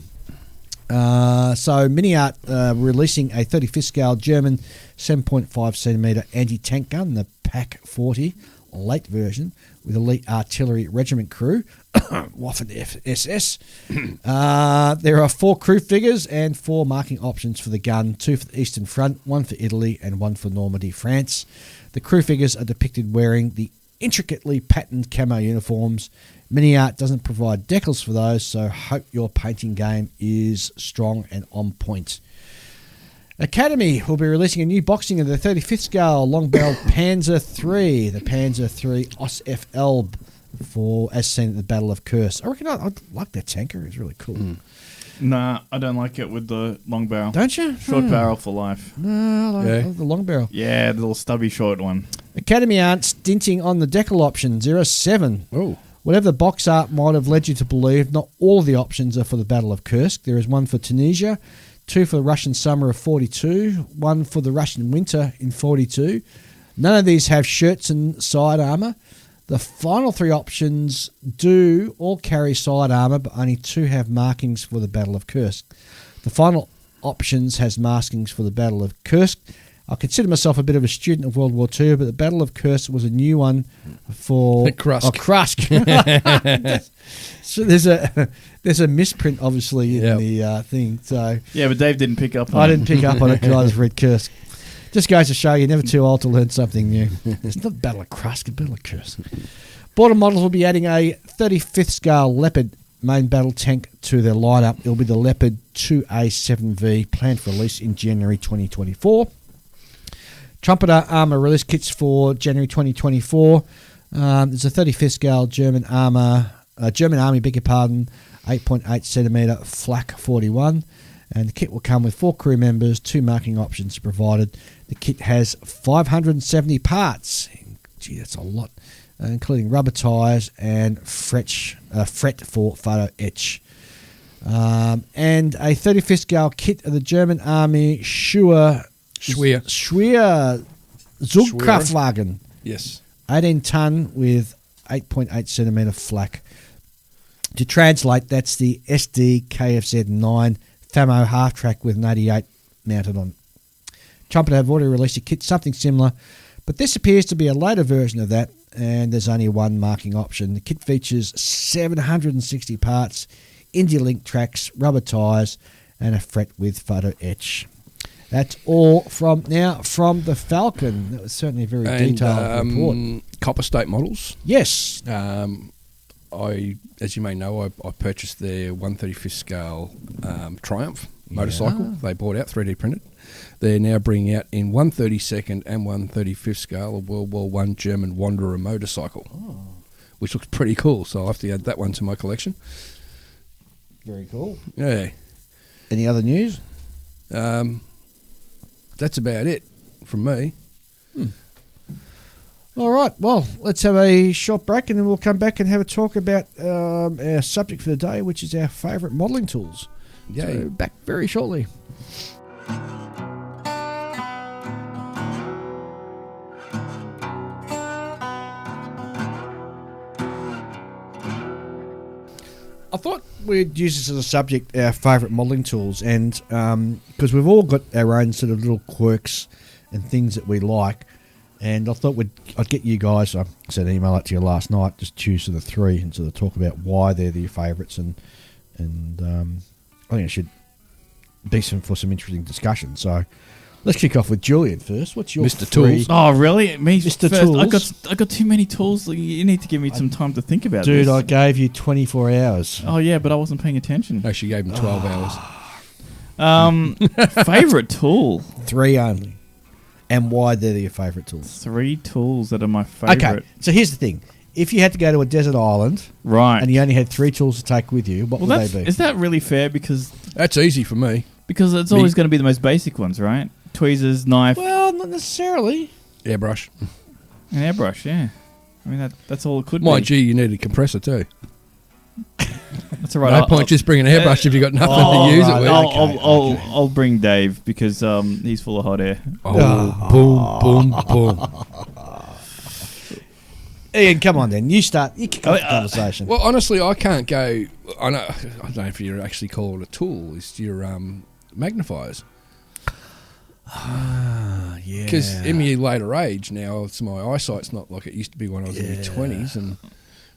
So Mini Art releasing a 35th scale German 7.5 centimetre anti-tank gun, the PaK 40 late version, with elite artillery regiment crew, Waffen SS. There are 4 crew figures and 4 marking options for the gun, 2 for the Eastern Front, 1 for Italy and 1 for Normandy, France. The crew figures are depicted wearing the intricately patterned camo uniforms. Mini Art doesn't provide decals for those, so hope your painting game is strong and on point. Academy will be releasing a new boxing of the 35th scale long barrel Panzer III, the Panzer III OS FL, for as seen at the Battle of Kursk. I reckon I like that tanker. It's really cool. Nah, I don't like it with the long barrel. Don't you? Short barrel for life. No, I like the long barrel. Yeah, the little stubby short one. Academy aren't stinting on the decal option, 07. Oh. Whatever the box art might have led you to believe, not all of the options are for the Battle of Kursk. There is 1 for Tunisia, 2 for the Russian summer of 42, 1 for the Russian winter in 42. None of these have shirts and side armour. The final 3 options do all carry side armour, but only 2 have markings for the Battle of Kursk. The final options has markings for the Battle of Kursk. I consider myself a bit of a student of World War II, but the Battle of Kursk was a new one for Kursk. Oh, Kursk. So there's a misprint, obviously, in the thing. So yeah, but Dave didn't pick up on it. I didn't pick up on it because I just read Kursk. Just goes to show you're never too old to learn something new. It's not Battle of Kursk, it's Battle of Kursk. Border models will be adding a 35th scale Leopard main battle tank to their lineup. It'll be the Leopard 2A7V, planned for release in January 2024. Trumpeter armour release kits for January 2024. There's a 35th scale German Army, 8.8 centimetre flak 41, and the kit will come with 4 crew members, 2 marking options provided. The kit has 570 parts. Gee, that's a lot, including rubber tyres and fret for photo etch. And a 35th scale kit of the German Army Schwer Zugkraftwagen. Yes. 18 tonne with 8.8 centimetre flak. To translate, that's the SD KFZ9 Famo half-track with an 88 mounted on. Trumpeter have already released a kit, something similar, but this appears to be a later version of that, and there's only 1 marking option. The kit features 760 parts, India-link tracks, rubber tyres, and a fret with photo etch. That's all from the Falcon. That was certainly a very detailed report. Copper State models. Yes. As you may know, I purchased their 135th scale Triumph motorcycle. They bought out 3D printed. They're now bringing out in 132nd and 135th scale a World War I German Wanderer motorcycle, which looks pretty cool. So I'll have to add that one to my collection. Very cool. Yeah. Any other news? That's about it from me. All right, well, let's have a short break and then we'll come back and have a talk about our subject for the day, which is our favourite modelling tools. Yay. So back very shortly. I thought we'd use this as a subject, our favourite modelling tools, and because we've all got our own sort of little quirks and things that we like, and I thought I'd get you guys, I sent an email out to you last night, just choose sort of 3 and sort of talk about why they're your favourites, and I think it should be for some interesting discussion. So let's kick off with Julian first. What's your Mr. 3? Tools? Oh, really? Me Mr. first? Tools? I got too many tools. You need to give me some time to think about Dude, this. I gave you 24 hours. Oh, yeah, but I wasn't paying attention. No, she gave him 12 hours. Favorite tool? 3 only. And why they're your favourite tools. 3 tools that are my favorite. Okay, so here's the thing. If you had to go to a desert island Right. and you only had 3 tools to take with you, what would they be? Is that really fair? Because That's easy for me. it's always going to be the most basic ones, right? Tweezers, knife, Well, not necessarily. Airbrush. and airbrush, yeah. I mean, that's all it could Mind be. you, you need a compressor too. That's all right. No point just bringing an airbrush if you've got nothing to use it with. I'll bring Dave because he's full of hot air. Boom, boom. Ian, come on then. You start. You kick off the conversation. Well, honestly, I can't go. I don't know if you actually call it a tool. It's your magnifiers. Yeah. Because in my later age now, my eyesight's not like it used to be when I was in my 20s, and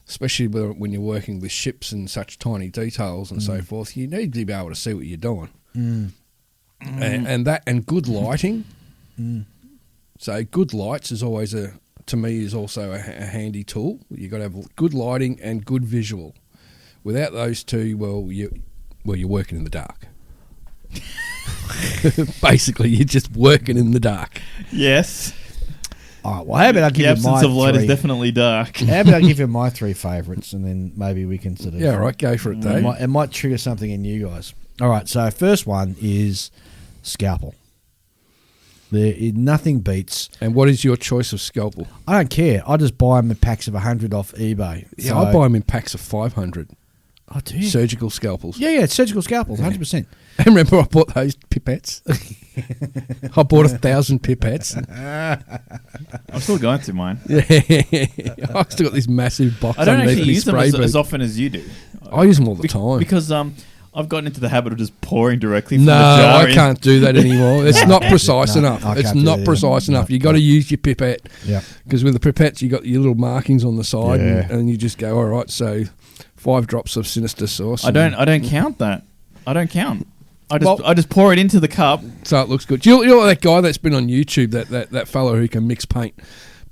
especially when you're working with ships and such tiny details and so forth, you need to be able to see what you're doing. And good lighting. So good lights is always to me is also a handy tool. You've got to have good lighting and good visual. Without those two, you're working in the dark. Basically, you're just working in the dark. Yes. All right. Well, how about I give the you my absence of light three? is definitely dark. How about I give you my three favourites, and then maybe we can sort of Go for it, Dave. It might trigger something in you guys. All right. So first one is scalpel. Nothing beats. And what is your choice of scalpel? I don't care. I just buy them in packs of 100 off eBay. Yeah, I buy them in packs of 500. Oh, do you? Surgical scalpels. Yeah, surgical scalpels, 100%. And remember, I bought those pipettes. I bought 1,000 pipettes. I'm still going through mine. Yeah, I've still got this massive box. I don't underneath actually my use them spray as booth. often as you do. I use them all the time. Because I've gotten into the habit of just pouring directly from No, the jar. I can't do that anymore. It's not precise enough. I It's can't do not that precise either. enough. You got to use your pipette. Yeah. Because with the pipettes, you got your little markings on the side, Yeah. and you just go, all right, so 5 drops of Sinister Sauce. I don't count that. I don't count. I Well- just pour it into the cup. So it looks good. You know that guy that's been on YouTube, that fellow who can mix paint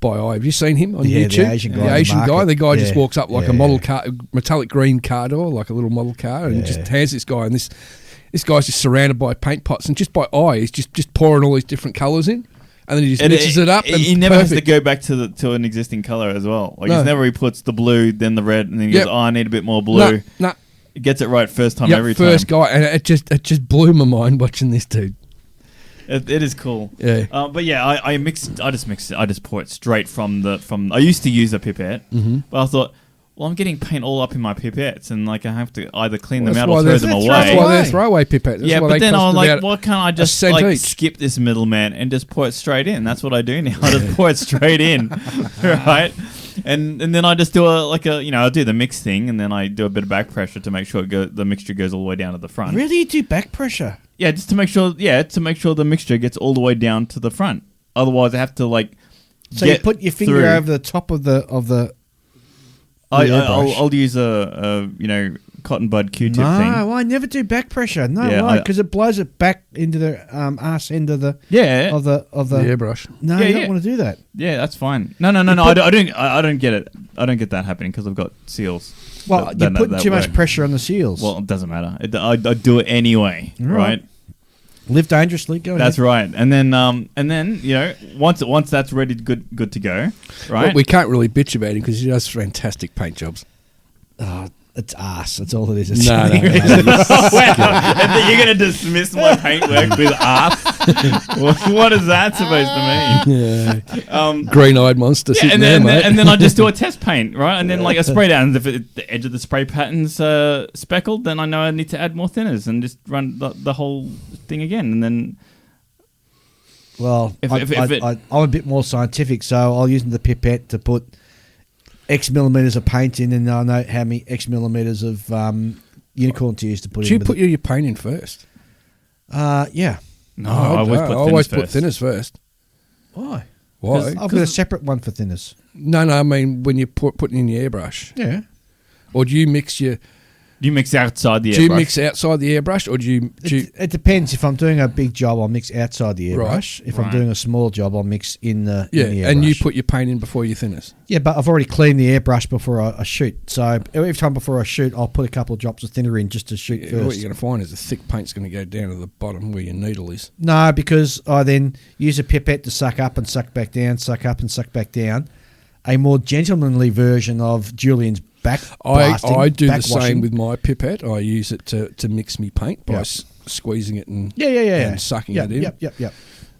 by eye. Have you seen him on Yeah, the YouTube? Asian guy The in the Asian guy. market. The guy just Yeah. walks up like a model car, metallic green car door, like a little model car, and just hands this guy. And this guy's just surrounded by paint pots, and just by eye, he's just pouring all these different colours in, and then he just mixes it up. And He never has to perfect. go back to an existing color as well. Like No. he's never he puts the blue, then the red, and then he Yep. goes, "Oh, I need a bit more blue." No, He gets it right first time every first time. guy, and it just blew my mind watching this dude. It is cool. Yeah. But yeah, I just mix it. I just pour it straight from. I used to use a pipette, but I thought, well, I'm getting paint all up in my pipettes, and like I have to either clean them out or throw them away. That's why they're throwaway pipettes. Yeah, but then I was like, why can't I just cent each. skip this middleman and just pour it straight in? That's what I do now. I just pour it straight in, right? And then I just do I do the mix thing, and then I do a bit of back pressure to make sure the mixture goes all the way down to the front. Really, you do back pressure? Yeah, just to make sure. Yeah, to make sure the mixture gets all the way down to the front. Otherwise, I have to So you put your finger through. over the top of the airbrush. I'll use a cotton bud Q-tip thing. No, I never do back pressure. No, Yeah, why? Because it blows it back into the arse end of the Yeah, of the the airbrush. No, Yeah, you don't yeah. want to do that. yeah, that's fine. No. I don't get it. I don't get that happening because I've got seals. Well, that- you're that- putting that too much work. pressure on the seals. Well, it doesn't matter. I do it anyway, right? Live dangerously. Go That's ahead. right. And then once that's ready, good to go, right? Well, we can't really bitch about him because he does fantastic paint jobs. Oh, it's arse. That's all it is. No. And then you're going to dismiss my paintwork with ass? What is that supposed to mean? Green-eyed monster Yeah, sitting and there, then, mate. and then I just do a test paint, right? And then I spray down. And if the edge of the spray pattern's speckled, then I know I need to add more thinners and just run the whole thing again. And then Well, I'm a bit more scientific, so I'll use the pipette to put X millimeters of paint in, and I know how many X millimeters of unicorn tears to put Do in. you put your paint in first? Yeah. no, I always put thinners first. thinners first. Why? Why? I've got a separate one for thinners. No, I mean when you're putting in your airbrush. Yeah. Or do you mix your... Do you mix outside the airbrush? Do you mix outside the airbrush, or do you... It depends. If I'm doing a big job, I'll mix outside the airbrush. If I'm Right. doing a small job, I'll mix in the Yeah, in the and you airbrush. put your paint in before your thinners. Yeah, but I've already cleaned the airbrush before I shoot. So every time before I shoot, I'll put a couple of drops of thinner in just to shoot Yeah, first. what you're going to find is the thick paint's going to go down to the bottom where your needle is. No, because I then use a pipette to suck up and suck back down, suck up and suck back down. A more gentlemanly version of Julian's back blasting, I do the back washing. same with my pipette. I use it to mix me paint by Yeah. squeezing it and and sucking it in. Yep.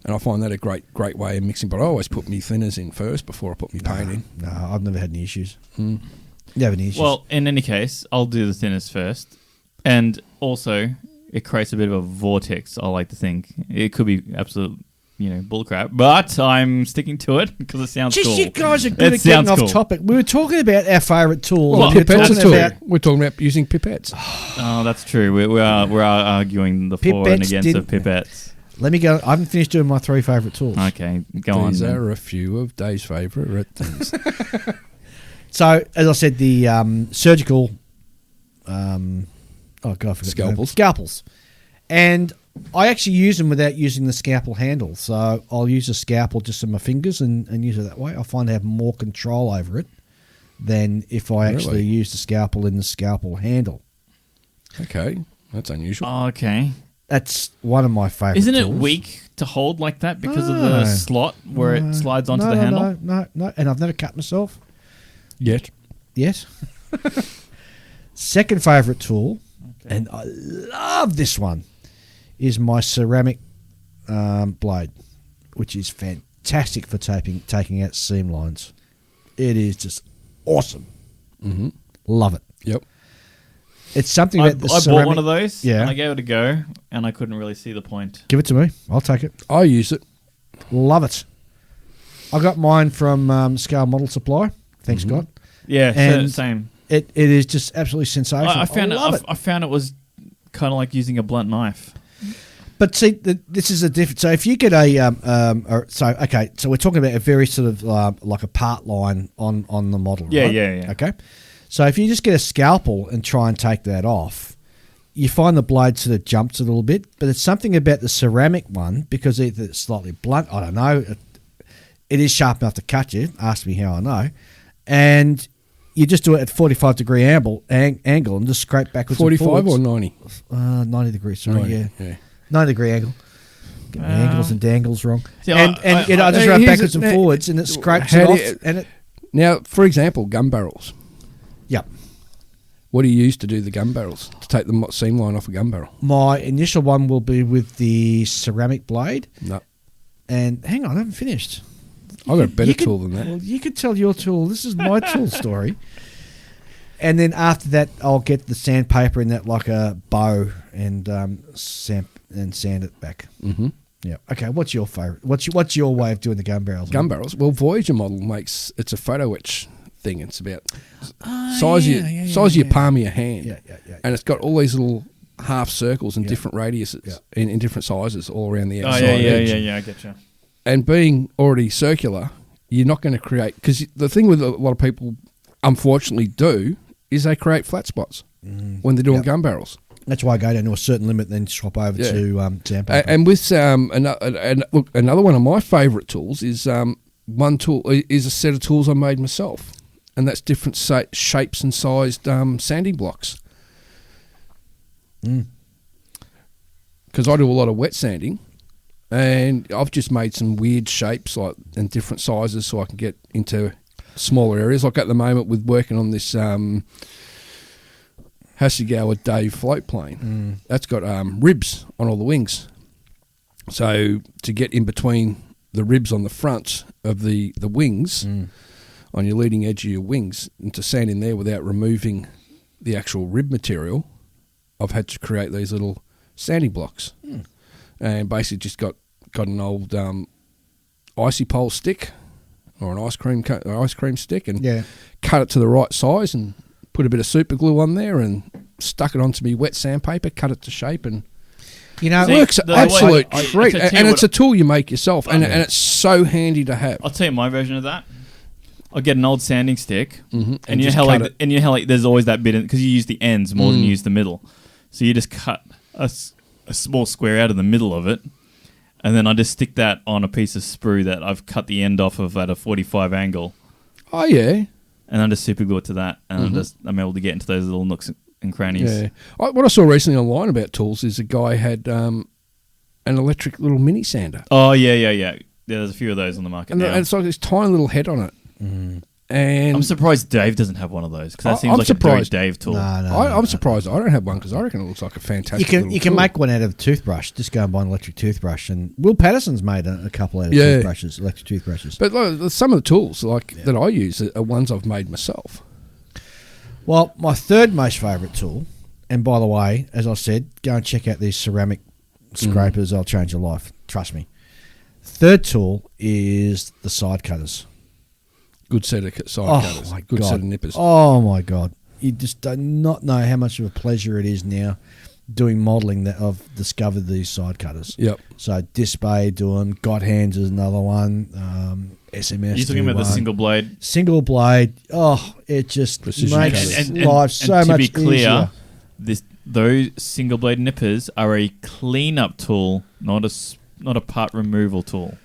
And I find that a great way of mixing. But I always put me thinners in first before I put me paint in. No, I've never had any issues. You have any issues? Well, in any case, I'll do the thinnest first. And also, it creates a bit of a vortex, I like to think. It could be absolute, bullcrap. But I'm sticking to it because it sounds cool. You guys are good at getting off topic. We were talking about our favourite tool. Well, pipettes are tool. We're talking about using pipettes. Oh, that's true. We are arguing the for and against of pipettes. Let me go. I haven't finished doing my 3 favourite tools. Okay, go on. These are a few of Dave's favourite things. So, as I said, the surgical... I forgot. Scalpels. And I actually use them without using the scalpel handle. So I'll use a scalpel just in my fingers and use it that way. I find I have more control over it than if I actually use the scalpel in the scalpel handle. Okay, that's unusual. Okay. That's one of my favourite Isn't tools. it weak to hold like that because of the slot where it slides onto the handle? No. And I've never cut myself. Yet. Yes. Second favourite tool, and I love this one, is my ceramic blade, which is fantastic for taking out seam lines. It is just awesome. Mm-hmm. Love it. Yep. It's something I that bought one of those. Yeah. And I gave it a go, and I couldn't really see the point. Give it to me. I'll take it. I use it. Love it. I got mine from Scale Model Supply. Thanks, Scott. Yeah, and same. It is just absolutely sensational. I found love it. I found it was kind of like using a blunt knife. But see, this is a different. So if you get so we're talking about a very sort of like a part line on the model. Yeah, right? yeah. Okay. So if you just get a scalpel and try and take that off, you find the blade sort of jumps a little bit. But it's something about the ceramic one, because either it's slightly blunt, I don't know. It is sharp enough to cut you. Ask me how I know. And you just do it at 45 degree angle and just scrape backwards 45 and forwards. or 90? 90 degrees, sorry, 90, yeah. 90 degree angle. Get my angles and dangles wrong. See, I just run backwards and forwards and it scrapes it off. Now, for example, gun barrels. Yep. What do you use to do the gun barrels, to take the seam line off a gun barrel? My initial one will be with the ceramic blade. No. And hang on, I haven't finished. I've got a better tool than that. Well, you could tell your tool. This is my tool story. And then after that, I'll get the sandpaper in that like a bow and sand it back. Mm-hmm. Yeah. Okay. What's your favourite? What's your way of doing the gun barrels? Gun barrels. Well, Voyager model it's a photo etch thing. It's about size of your palm of your hand. Yeah. And it's got all these little half circles in different radiuses in different sizes all around the outside edge. Yeah. I get you. And being already circular, you're not going to create... Because the thing with a lot of people, unfortunately, do is they create flat spots when they're doing gun barrels. That's why I go down to a certain limit and then swap over to sandpaper. And with another one of my favourite tools is one tool is a set of tools I made myself, and that's different shapes and sized sanding blocks. Because I do a lot of wet sanding, and I've just made some weird shapes and different sizes so I can get into smaller areas. Like at the moment with working on this Hasegawa Dave float plane, that's got ribs on all the wings. So to get in between the ribs on the front of the wings, on your leading edge of your wings, and to sand in there without removing the actual rib material, I've had to create these little sanding blocks. And basically just got an old icy pole stick or an ice cream stick and cut it to the right size and put a bit of super glue on there and stuck it onto me wet sandpaper, cut it to shape, and it works absolute treat. And it's a tool you make yourself, and it's so handy to have. I'll tell you my version of that. I'll get an old sanding stick, and just there's always that bit because you use the ends more than you use the middle, so you just cut a small square out of the middle of it, and then I just stick that on a piece of sprue that I've cut the end off of at a 45 angle. Oh yeah, and I just super glue it to that, and I'm able to get into those little nooks and crannies. Yeah, what I saw recently online about tools is a guy had an electric little mini sander. Oh yeah. There's a few of those on the market now. And it's like this tiny little head on it. And I'm surprised Dave doesn't have one of those because that seems like a very Dave tool. I'm surprised I don't have one because I reckon it looks like a fantastic You can make one out of a toothbrush. Just go and buy an electric toothbrush. And Will Patterson's made a couple out of electric toothbrushes. But some of the tools that I use are ones I've made myself. Well, my third most favourite tool, and by the way, as I said, go and check out these ceramic scrapers. They'll change your life. Trust me. Third tool is the side cutters. Good set of side cutters. My Good God. set of nippers. Oh, my God. You just do not know how much of a pleasure it is now doing modelling that I've discovered these side cutters. Yep. So Display doing, God Hands is another one, SMS. You're talking about the single blade. Single blade. Oh, it just Precision makes cutters. life so and to much be clear, easier. those single blade nippers are a cleanup tool, not a part removal tool.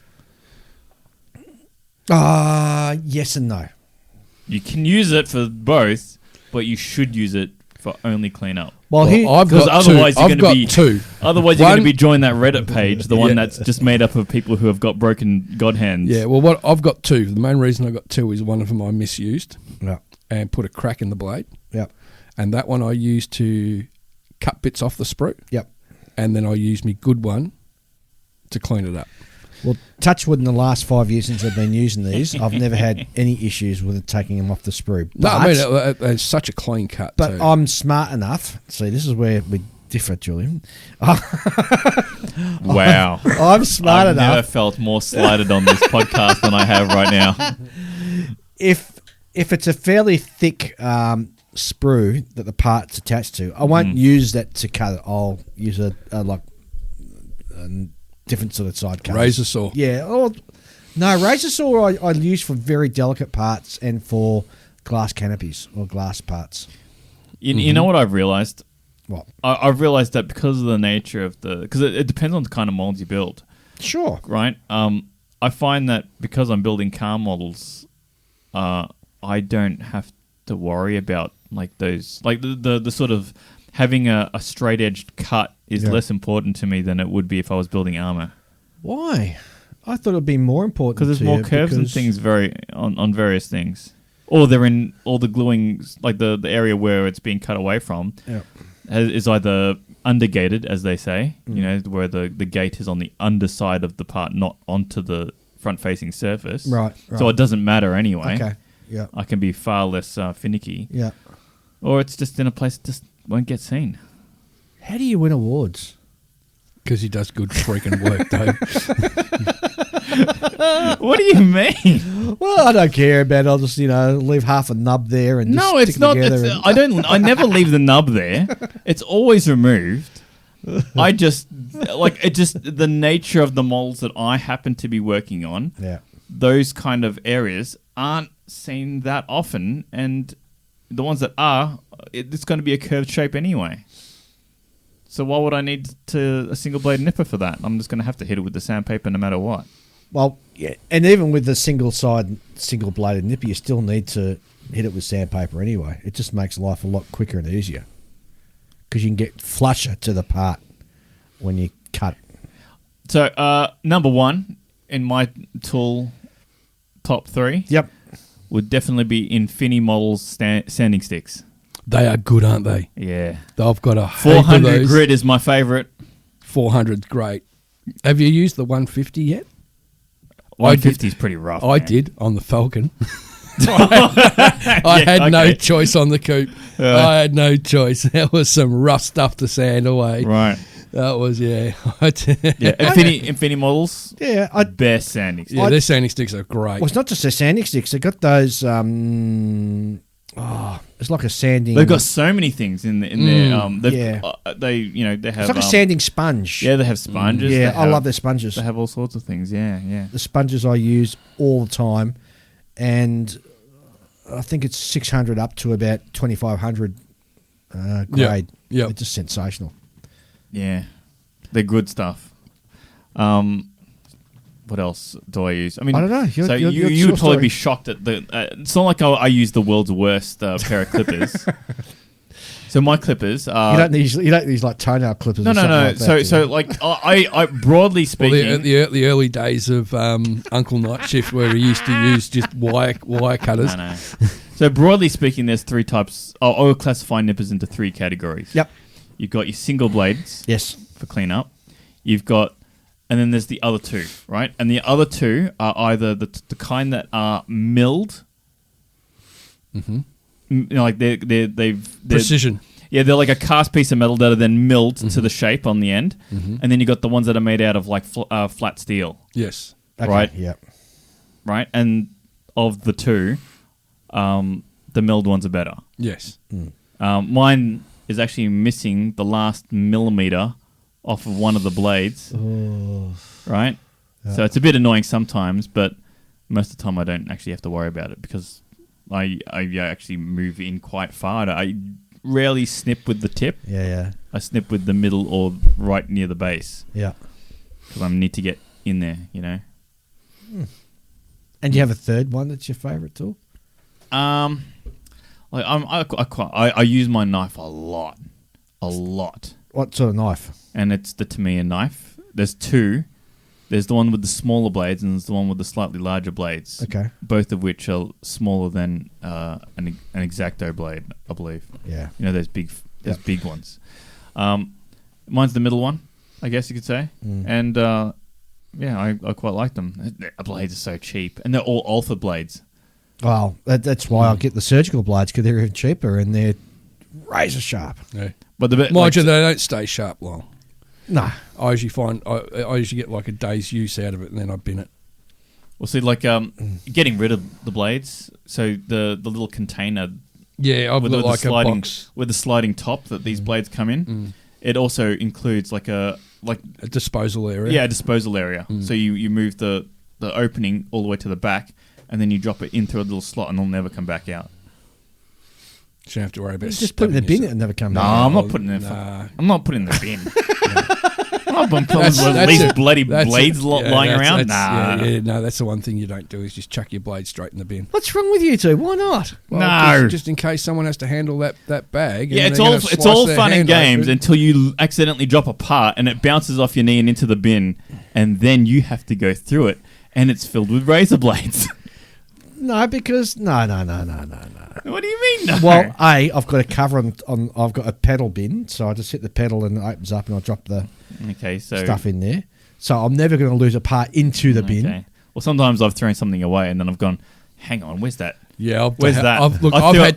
Yes and no. You can use it for both, but you should use it for only cleanup. Well, I've got otherwise two. you're I've gonna got be two. Otherwise, you're One- going to be joining that Reddit page, the one Yeah. that's just made up of people who have got broken god hands. Yeah, well, what I've got two. The main reason I got two is one of them I misused Yeah. and put a crack in the blade, Yep. and that one I used to cut bits off the sprue, Yep. and then I used my good one to clean it up. Well, touch wood, in the last 5 years since I've been using these, I've never had any issues with it taking them off the sprue. No, I mean it's such a clean cut. But too. I'm smart enough. See, this is where we differ, Julian. Wow. I'm smart I've never enough. felt more slighted on this podcast than I have right now. If it's a fairly thick sprue that the part's attached to, I won't use that to cut it. I'll use a different sort of side cutters. razor saw. Yeah. Oh, no, razor saw I use for very delicate parts and for glass canopies or glass parts. You know what I've realized? What? I've realized that because of the nature of because it depends on the kind of molds you build, Sure. right? I find that because I'm building car models, I don't have to worry about like those, like the sort of having a straight edged cut is Yeah. less important to me than it would be if I was building armor. Why? I thought it would be more important Because there's to more you curves and because- things on various things. Or they're in all the gluing, like the area where it's being cut away from Yeah. is either undergated, as they say, you know, where the gate is on the underside of the part, not onto the front-facing surface. Right. So it doesn't matter anyway. Okay. Yeah. I can be far less finicky. Yeah. Or it's just in a place that just won't get seen. How do you win awards? Because he does good freaking work, Dave. What do you mean? Well, I don't care about it. I'll just, leave half a nub there and just No, stick it's it not. together and- I never leave the nub there. It's always removed. I just the nature of the molds that I happen to be working on. Yeah. Those kind of areas aren't seen that often, and the ones that are, it's going to be a curved shape anyway. So why would I need a single blade nipper for that? I'm just going to have to hit it with the sandpaper no matter what. Well, yeah, and even with the single bladed nipper, you still need to hit it with sandpaper anyway. It just makes life a lot quicker and easier because you can get flusher to the part when you cut it. So number one in my tool top three, Yep. would definitely be Infini Models sanding sticks. They are good, aren't they? Yeah. I've got a heap of 400 those. grit is my favourite. 400's great. Have you used the 150 yet? 150 is pretty rough. I man. did on the Falcon. I had no choice on the coupe. I had no choice. There was some rough stuff to sand away. Right. That was, yeah. Yeah. Infini Models, Yeah. best sanding sticks. Yeah, their sanding sticks are great. Well, it's not just their sanding sticks. They got those. It's like a sanding. They've got so many things in their. yeah. They have. It's like a sanding sponge. Yeah, they have sponges. Yeah, They I have- love their sponges. They have all sorts of things. Yeah, yeah. The sponges I use all the time, and I think it's 600 up to about 2500 grade. Yep. It's just sensational. Yeah, they're good stuff. What else do I use? I mean, I don't know. You It's would your probably story. be shocked at the. It's not like I use the world's worst pair of clippers. So my clippers are. You don't use like toenail clippers. No. or something like that, do So you? like I broadly Well, speaking. the early days of Uncle Night Shift where he used to use just wire cutters. No. So broadly speaking, there's three types. I would classify nippers into three categories. Yep. You've got your single blades. Yes. For cleanup. You've got, and then there's the other two, right? And the other two are either the kind that are milled, like they've Precision. Yeah, they're like a cast piece of metal that are then milled to the shape on the end, and then you got the ones that are made out of like flat steel. Yes. Okay, Right. Yep. Right, and of the two, the milled ones are better. Yes. Mine is actually missing the last millimeter off of one of the blades. Right, so it's a bit annoying sometimes, but most of the time I don't actually have to worry about it because I actually move in quite far. I rarely snip with the tip. Yeah. I snip with the middle or right near the base Yeah. because I need to get in there. And do you have a third one that's your favourite tool? I use my knife a lot, What sort of knife? and it's the Tamiya knife. There's two. There's the one with the smaller blades, and there's the one with the slightly larger blades. Okay. Both of which are smaller than an X-Acto blade, I believe. Yeah. Those big ones. Mine's the middle one, I guess you could say. And I quite like them. The blades are so cheap, and they're all Alpha blades. Well, that's why I get the surgical blades because they're even cheaper and they're razor sharp. Yeah. But Mind you, they don't stay sharp long. No. I usually find I usually get like a day's use out of it, and then I bin it. Well, see, like getting rid of the blades. So the little container. Yeah, I've got like a box with the sliding top that these blades come in. It also includes like a disposal area. Yeah, a disposal area. So you move the opening all the way to the back, and then you drop it in through a little slot, and it'll never come back out. You don't have to worry about Just put it in the bin and never come No, out. I'm not putting it. Nah. I'm not putting it in the bin. I'm not putting these bloody blades lying around. Nah. No, that's the one thing you don't do is just chuck your blade straight in the bin. What's wrong with you two? Why not? Well, No. just in case someone has to handle that bag. Yeah, and it's they're all gonna it's slice all their fun and hand games open. until you accidentally drop a part and it bounces off your knee and into the bin, and then you have to go through it, and it's filled with razor blades. No, because no. What do you mean? No? Well, I've got a cover on. I've got a pedal bin, so I just hit the pedal and it opens up, and I drop the stuff in there. So I'm never going to lose a part into the bin. Okay. Well, sometimes I've thrown something away and then I've gone, hang on, where's that? Yeah, Where's that?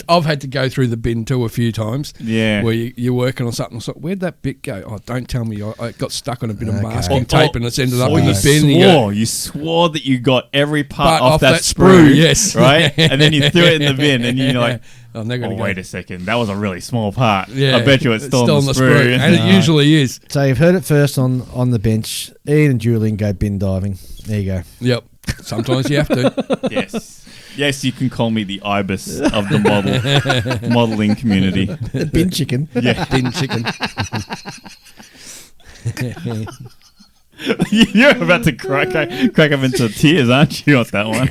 I've had to go through the bin too a few times. Yeah. Where you're working on something. So where'd that bit go? Oh, don't tell me. I got stuck on a bit of masking tape and it's ended up in the bin. You swore that you got every part off that sprue. Yes. Right? And then you threw it in the bin and you're like, wait a second. That was a really small part. Yeah. I bet you it's still on the sprue. And it usually is. So you've heard it first on the bench. Ian and Julian go bin diving. There you go. Yep. Sometimes you have to. Yes. Yes, you can call me the ibis of the modelling community. The bin chicken. Yeah. Bin chicken. You're about to crack up into tears, aren't you, on that one?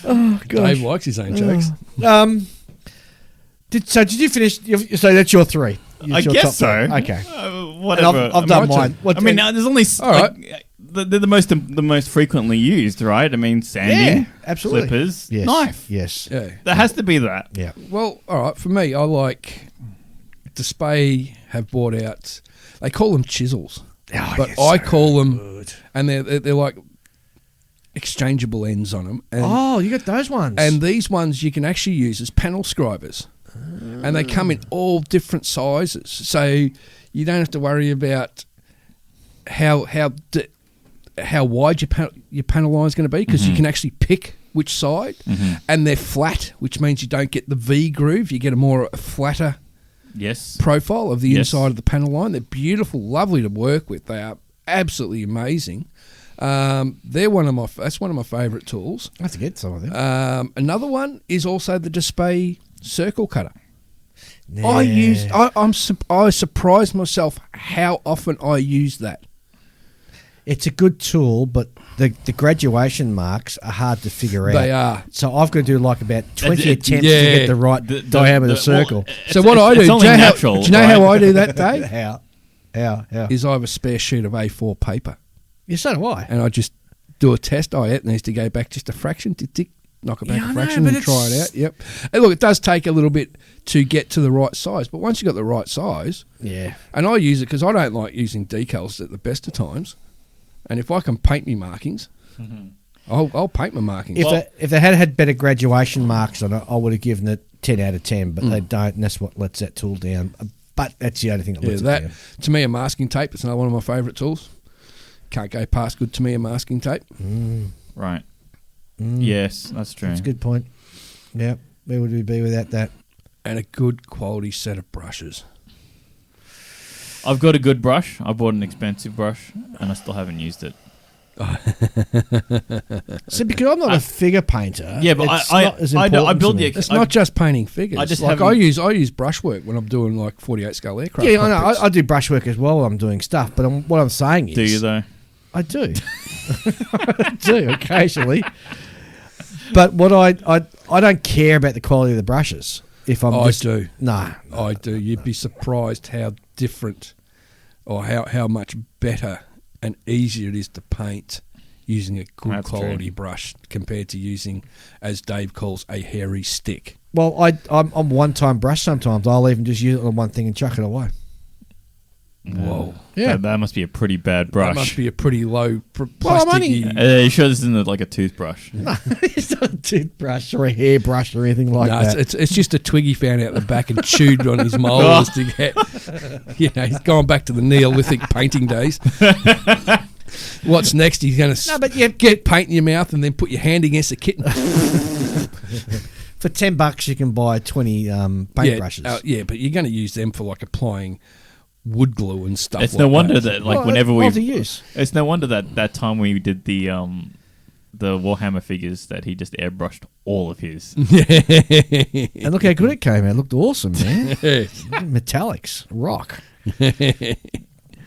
Oh, gosh. Dave likes his own jokes. Did you finish? So that's your three. I guess so. Okay. Whatever. I've done mine. There's only all right. They're the most frequently used, right? I mean, sanding, absolutely. clippers, Yes. knife. Yes. Yeah. There has to be that. Yeah. Well, all right. For me, I like Display have brought out. They call them chisels, but I call them, and they're like exchangeable ends on them. And, you got those ones. and these ones you can actually use as panel scribers, and they come in all different sizes, so you don't have to worry about how wide your panel line is going to be, because you can actually pick which side, and they're flat, which means you don't get the V groove. You get a more flatter profile of the inside of the panel line. They're beautiful, lovely to work with. They are absolutely amazing. That's one of my favourite tools. I have to get some of them. Another one is also the Display circle cutter. Nah. I surprised myself how often I use that. It's a good tool, but the graduation marks are hard to figure out. They are. So I've got to do like about 20 attempts to yeah. get the right diameter circle. So what I do, do you know how I do that, Dave? How? Is I have a spare sheet of A4 paper. Yeah, so do I. And I just do a test. It needs to go back just a fraction, tick, knock it back a fraction and try it out. Yep. And look, it does take a little bit to get to the right size, but once you've got the right size, and I use it because I don't like using decals at the best of times. And if I can paint me markings, I'll paint my markings. If they had better graduation marks on it, I would have given it 10 out of 10, but they don't, and that's what lets that tool down. But that's the only thing that lets it down. To me, a masking tape is another one of my favourite tools. Can't go past good to me a masking tape. Right. Yes, that's true. That's a good point. Yeah, where would we be without that? And a good quality set of brushes. I've got a good brush. I bought an expensive brush, and I still haven't used it. See, because I'm not a figure painter. Yeah, but it's not as I important build to me. the. It's not just painting figures. I use brushwork when I'm doing like 48 scale aircraft. Yeah, I know. I do brushwork as well when I'm doing stuff. But what I'm saying is, Do you though? I do. I do occasionally. But what I don't care about the quality of the brushes. If I'm do. No, I do. You'd be surprised how different, or how much better and easier it is to paint using a good quality brush compared to using, as Dave calls, a hairy stick. Well, I'm one-time brush sometimes. I'll even just use it on one thing and chuck it away. Whoa. Yeah. That must be a pretty bad brush. That must be a pretty low Well, plastic. You sure this isn't like a toothbrush? No, it's not a toothbrush or a hairbrush or anything like that. It's just a twig he found out the back and chewed on his molars to get. He's gone back to the Neolithic painting days. What's next? He's going to get paint in your mouth and then put your hand against a kitten. For $10, you can buy 20 paintbrushes. But you're going to use them for like applying wood glue and stuff. It's no wonder that whenever we use. It's no wonder that time we did the Warhammer figures that he just airbrushed all of his. And look how good it came out. It looked awesome, man. Metallics, rock.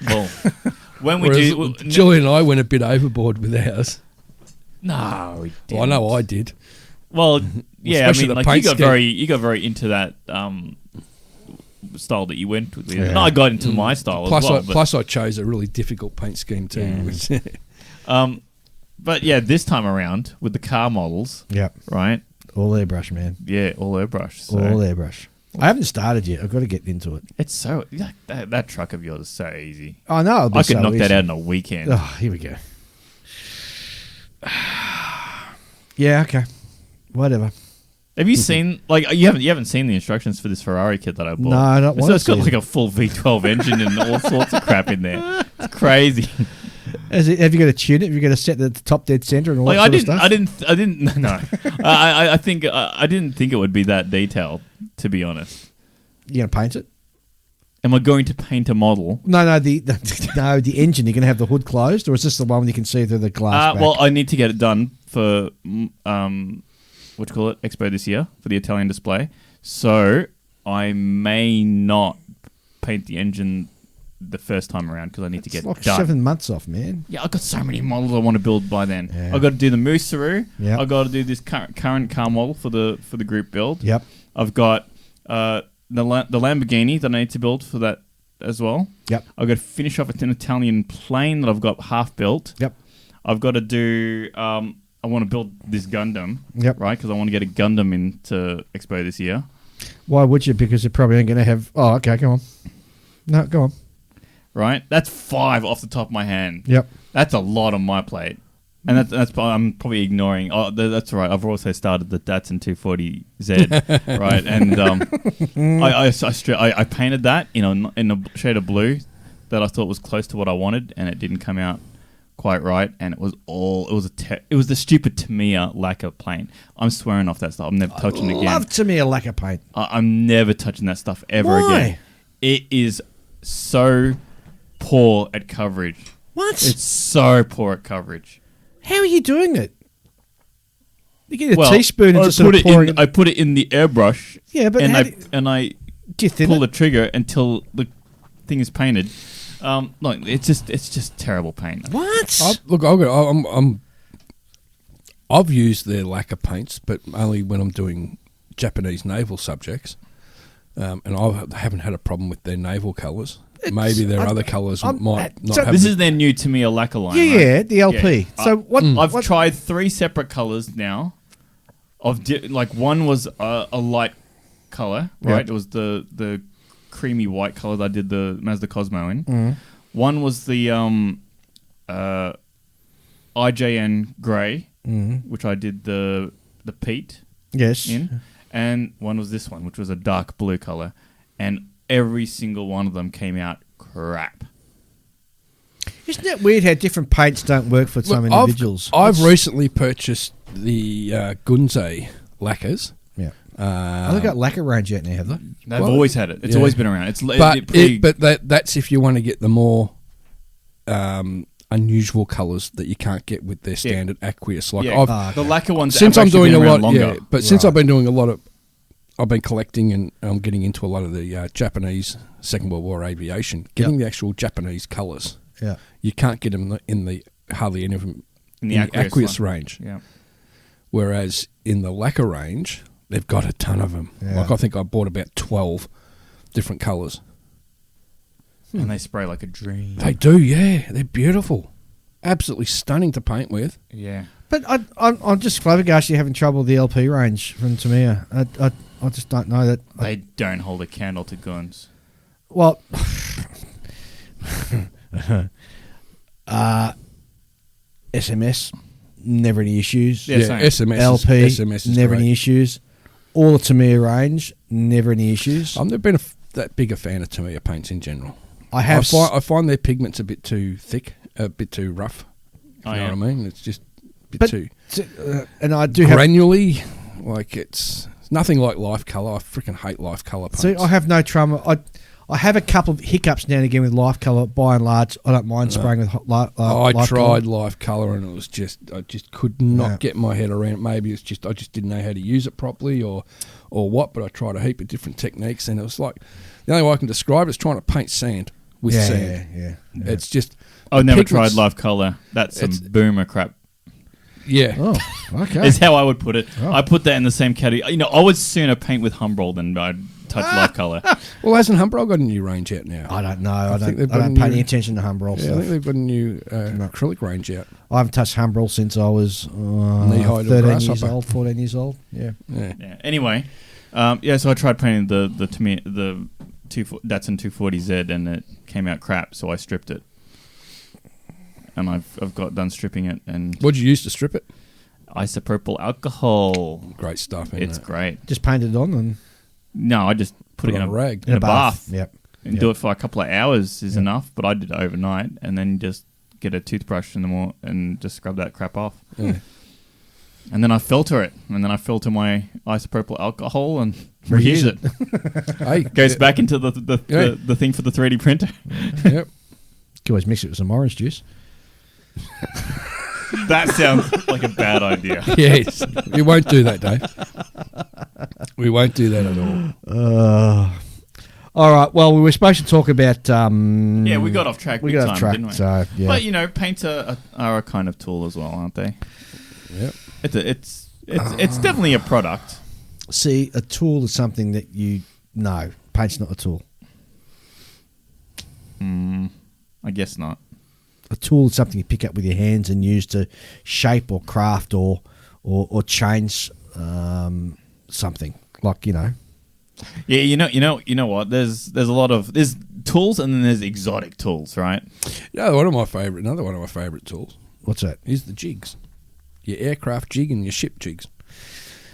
Well, when we do, Julian and I went a bit overboard with ours. No, we didn't. Well, I know I did. Well, yeah, Especially the paint scheme. you got very into that style that you went with. Yeah. And I got into my style as well. Plus, I chose a really difficult paint scheme too. Yeah. But yeah, this time around with the car models, right? All airbrush, man. Yeah, all airbrush. So. All airbrush. I haven't started yet. I've got to get into it. It's so that truck of yours is so easy. I know. I could knock that out in a weekend. Oh, here we go. Yeah. Okay. Whatever. Have you seen you haven't seen the instructions for this Ferrari kit that I bought? No, I don't want to. So it's got like a full V12 engine and all sorts of crap in there. It's crazy. Have you got to tune it? Have you got to set the top dead center and all that sort of stuff? I didn't. No. I think I didn't think it would be that detailed. To be honest, You gonna paint it? am I going to paint a model? No. The engine. You're gonna have the hood closed, or is this the one you can see through the glass? Back? Well, I need to get it done for what do you call it, Expo this year for the Italian display. So I may not paint the engine the first time around because I need to get like done. 7 months off, man. Yeah, I've got so many models I want to build by then. Yeah. I've got to do the Musaru. Yep. I've got to do this current car model for the group build. Yep. I've got the Lamborghini that I need to build for that as well. Yep. I've got to finish off an Italian plane that I've got half built. Yep. I've got to do... I want to build this Gundam. Yep. Right? Because I want to get a Gundam into Expo this year. Why would you? Because they're probably ain't going to have... Oh, okay, go on. No, go on. Right? That's 5 off the top of my hand. Yep. That's a lot on my plate. And that's I'm probably ignoring... Oh, that's all right. I've also started the Datsun 240Z, right? And I painted that in a shade of blue that I thought was close to what I wanted, and it didn't come out quite right, and it was the stupid Tamiya lacquer paint. I'm swearing off that stuff. I'm never touching it again. I love Tamiya lacquer paint. I'm never touching that stuff ever Why? again. It is so poor at coverage. What? It's so poor at coverage. How are you doing it? You get a teaspoon and just sort of pouring it. I put it in the airbrush. Yeah, but I do you thin pull it? the trigger until the thing is painted. Look, it's just terrible paint. What? I've used their lacquer paints, but only when I'm doing Japanese naval subjects, and I haven't had a problem with their naval colours. Maybe their other colours might not have. This is their new Tamiya lacquer line. Yeah, right? the LP. Yeah. So what? I've tried 3 separate colours now. One was a light colour, right? Yep. It was the creamy white colour that I did the Mazda Cosmo in. Mm. One was the IJN grey, which I did the Pete in. and one was this one, which was a dark blue color, and every single one of them came out crap. Isn't that weird how different paints don't work for some individuals? I've recently purchased the Gunze lacquers. Yeah. They've got lacquer range out now, have they? They've always had it. It's always been around. That's if you want to get the more unusual colours that you can't get with their standard aqueous. Like the lacquer ones. Since I'm doing a lot, longer. Since I've been doing a lot of, I've been collecting and I'm getting into a lot of the Japanese Second World War aviation. Getting the actual Japanese colours. Yeah, you can't get them in the hardly any of them in the aqueous range. Yeah, whereas in the lacquer range, they've got a ton of them. Yeah. Like I think I bought about 12 different colours. And they spray like a dream. They do, yeah. They're beautiful, absolutely stunning to paint with. Yeah, but I'm just flabbergasted having trouble with the LP range from Tamiya. I just don't know that they don't hold a candle to guns. Well. SMS, never any issues. Yeah, SMS, LP, SMS is never great. any issues. All the Tamiya range, never any issues. I've never been that big a fan of Tamiya paints in general. I find their pigments a bit too thick, a bit too rough. You know what I mean? It's just a bit too and I do granularly. Like it's nothing like Life Colour. I freaking hate Life Colour paints. See, I have no trauma. I have a couple of hiccups now and again with Life Colour. By and large, I don't mind spraying with I tried Life Colour and it was I just could not get my head around it. Maybe it's just I just didn't know how to use it properly or what. But I tried a heap of different techniques and it was like the only way I can describe it is trying to paint sand with sand. Yeah. It's just I've never tried Life Colour. That's some boomer crap. Yeah. Oh, okay. Is how I would put it. Oh. I put that in the same category. You know, I would sooner paint with Humbrol than I'd touch Life Colour. Well, hasn't Humbrol got a new range out now? I don't know. I don't pay any attention to Humbrol stuff. I think they've got a new acrylic range out. I haven't touched Humbrol since I was 13 years old, 14 years old. Yeah. Anyway, so I tried painting the Datsun 240Z and it came out crap, so I stripped it. And I've got done stripping it. And what'd you use to strip it? Isopropyl alcohol. Great stuff. It's great. Just painted it on and no, I just put it in a rag in a bath. Yep. And do it for a couple of hours is enough. But I did it overnight and then just get a toothbrush in the morning and just scrub that crap off. Yeah. And then I filter it. And then I filter my isopropyl alcohol and reuse it. Hey, goes back into the thing for the 3D printer. Yep. You can always mix it with some orange juice. That sounds like a bad idea. Yes. We won't do that, Dave. We won't do that at all. All right. Well, we were supposed to talk about... we got off track didn't we? So, yeah. But, you know, paints are a kind of tool as well, aren't they? Yep. It's definitely a product. See, a tool is something that no, paint's not a tool. I guess not. A tool is something you pick up with your hands and use to shape or craft or change something. Like, you know. Yeah, you know what? There's a lot of there's tools and then there's exotic tools, right? Yeah, another one of my favourite tools. What's that? Is the jigs. Your aircraft jig and your ship jigs.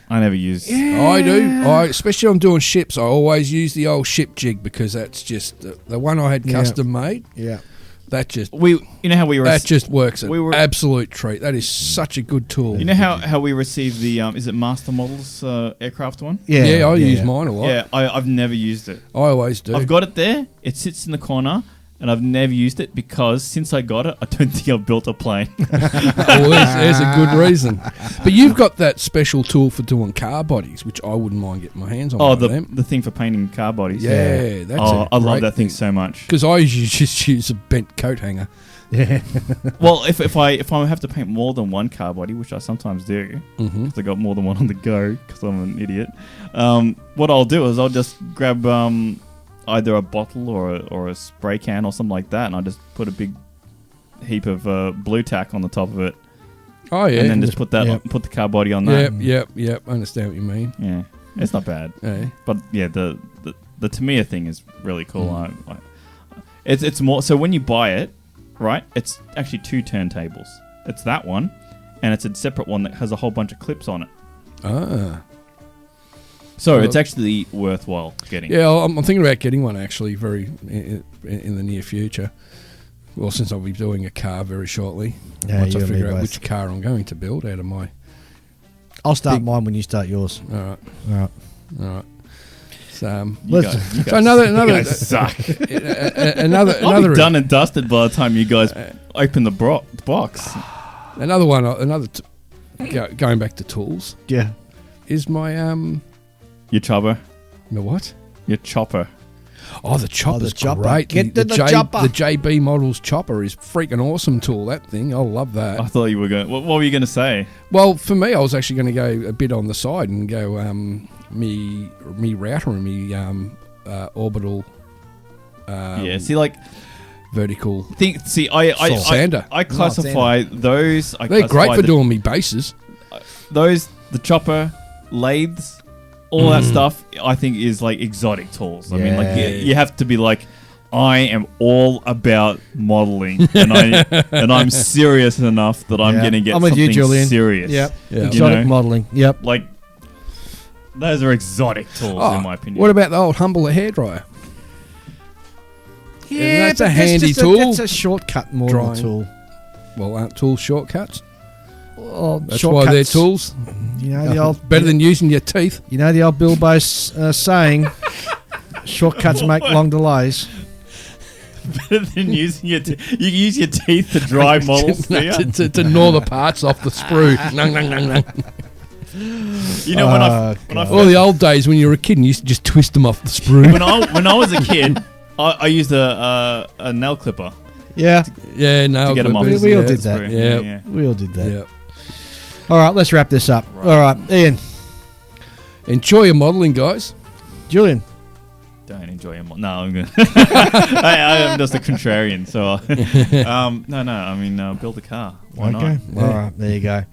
I never use. Yeah. I do. Especially when I'm doing ships, I always use the old ship jig because that's just the one I had custom made. Yeah. That just that just works. Absolute treat. That is such a good tool. You know how we received the is it Master Models aircraft one? Yeah, I use mine a lot. Yeah, I've never used it. I always do. I've got it there. It sits in the corner. And I've never used it because since I got it, I don't think I've built a plane. Well, there's a good reason. But you've got that special tool for doing car bodies, which I wouldn't mind getting my hands on. The thing for painting car bodies. Yeah, that's I love that thing so much. Because I usually just use a bent coat hanger. Yeah. Well, if I have to paint more than one car body, which I sometimes do, because I got more than one on the go, because I'm an idiot. What I'll do is I'll just grab either a bottle or a spray can or something like that, and I just put a big heap of blue tack on the top of it. Oh yeah, and then just put the car body on that. Yep. I understand what you mean. Yeah, it's not bad. Yeah. But yeah, the Tamiya thing is really cool. It's more so when you buy it, right? It's actually two turntables. It's that one, and it's a separate one that has a whole bunch of clips on it. Ah. So it's actually worthwhile getting. Yeah, I'm thinking about getting one actually in the near future. Well, since I'll be doing a car very shortly. Yeah, once I you and me figure out both. which car I'm going to build out of my... I'll start mine when you start yours. All right. All right. So, You Let's- guys, so another guys suck. another I'll be done and dusted by the time you guys open the box. another one. Going back to tools yeah. is my Your chopper. my what? Your chopper. Oh, the chopper's chopper. great. Get the chopper. The JB Models chopper is freaking awesome tool. That thing, I love that. I thought you were going. What were you going to say? Well, for me, I was actually going to go a bit on the side and go me router and me orbital. Yeah. See, like vertical. I classify those. They're great for doing me bases. The chopper, lathes, all that stuff. I think is like exotic tools. I mean, like you have to be like, I am all about modeling, and I'm serious enough that I'm going to get I'm with something you, Julian. serious. Yep. Yeah. Exotic modelling. Yep. Like those are exotic tools, in my opinion. What about the old Humbler hairdryer? Yeah, that's but a handy just tool. That's a shortcut more than a Drawing. tool. Well, aren't tools shortcuts? Well, That's why they're shortcuts, tools. You know the old Better than using your teeth. You know the old Bilbo's saying, shortcuts make long delays. Better than using your you use your teeth to drive models. Do you? to gnaw the parts off the sprue. Nung, nung, nung, nung. You know when I All the old days when you were a kid and you used to just twist them off the sprue. when I was a kid, I used a nail clipper. Yeah, Yeah, no. To get 'em off. we all did that. Yeah. We all did that. Yeah. All right, let's wrap this up. All right, Ian, Enjoy your modelling, guys. Julian. Don't enjoy your no, I'm good. I am just a contrarian, so no. I mean, build a car. Why not? All right, there you go.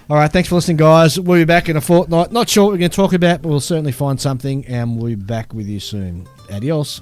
All right, thanks for listening, guys. We'll be back in a fortnight. Not sure what we're going to talk about, but we'll certainly find something, and we'll be back with you soon. Adios.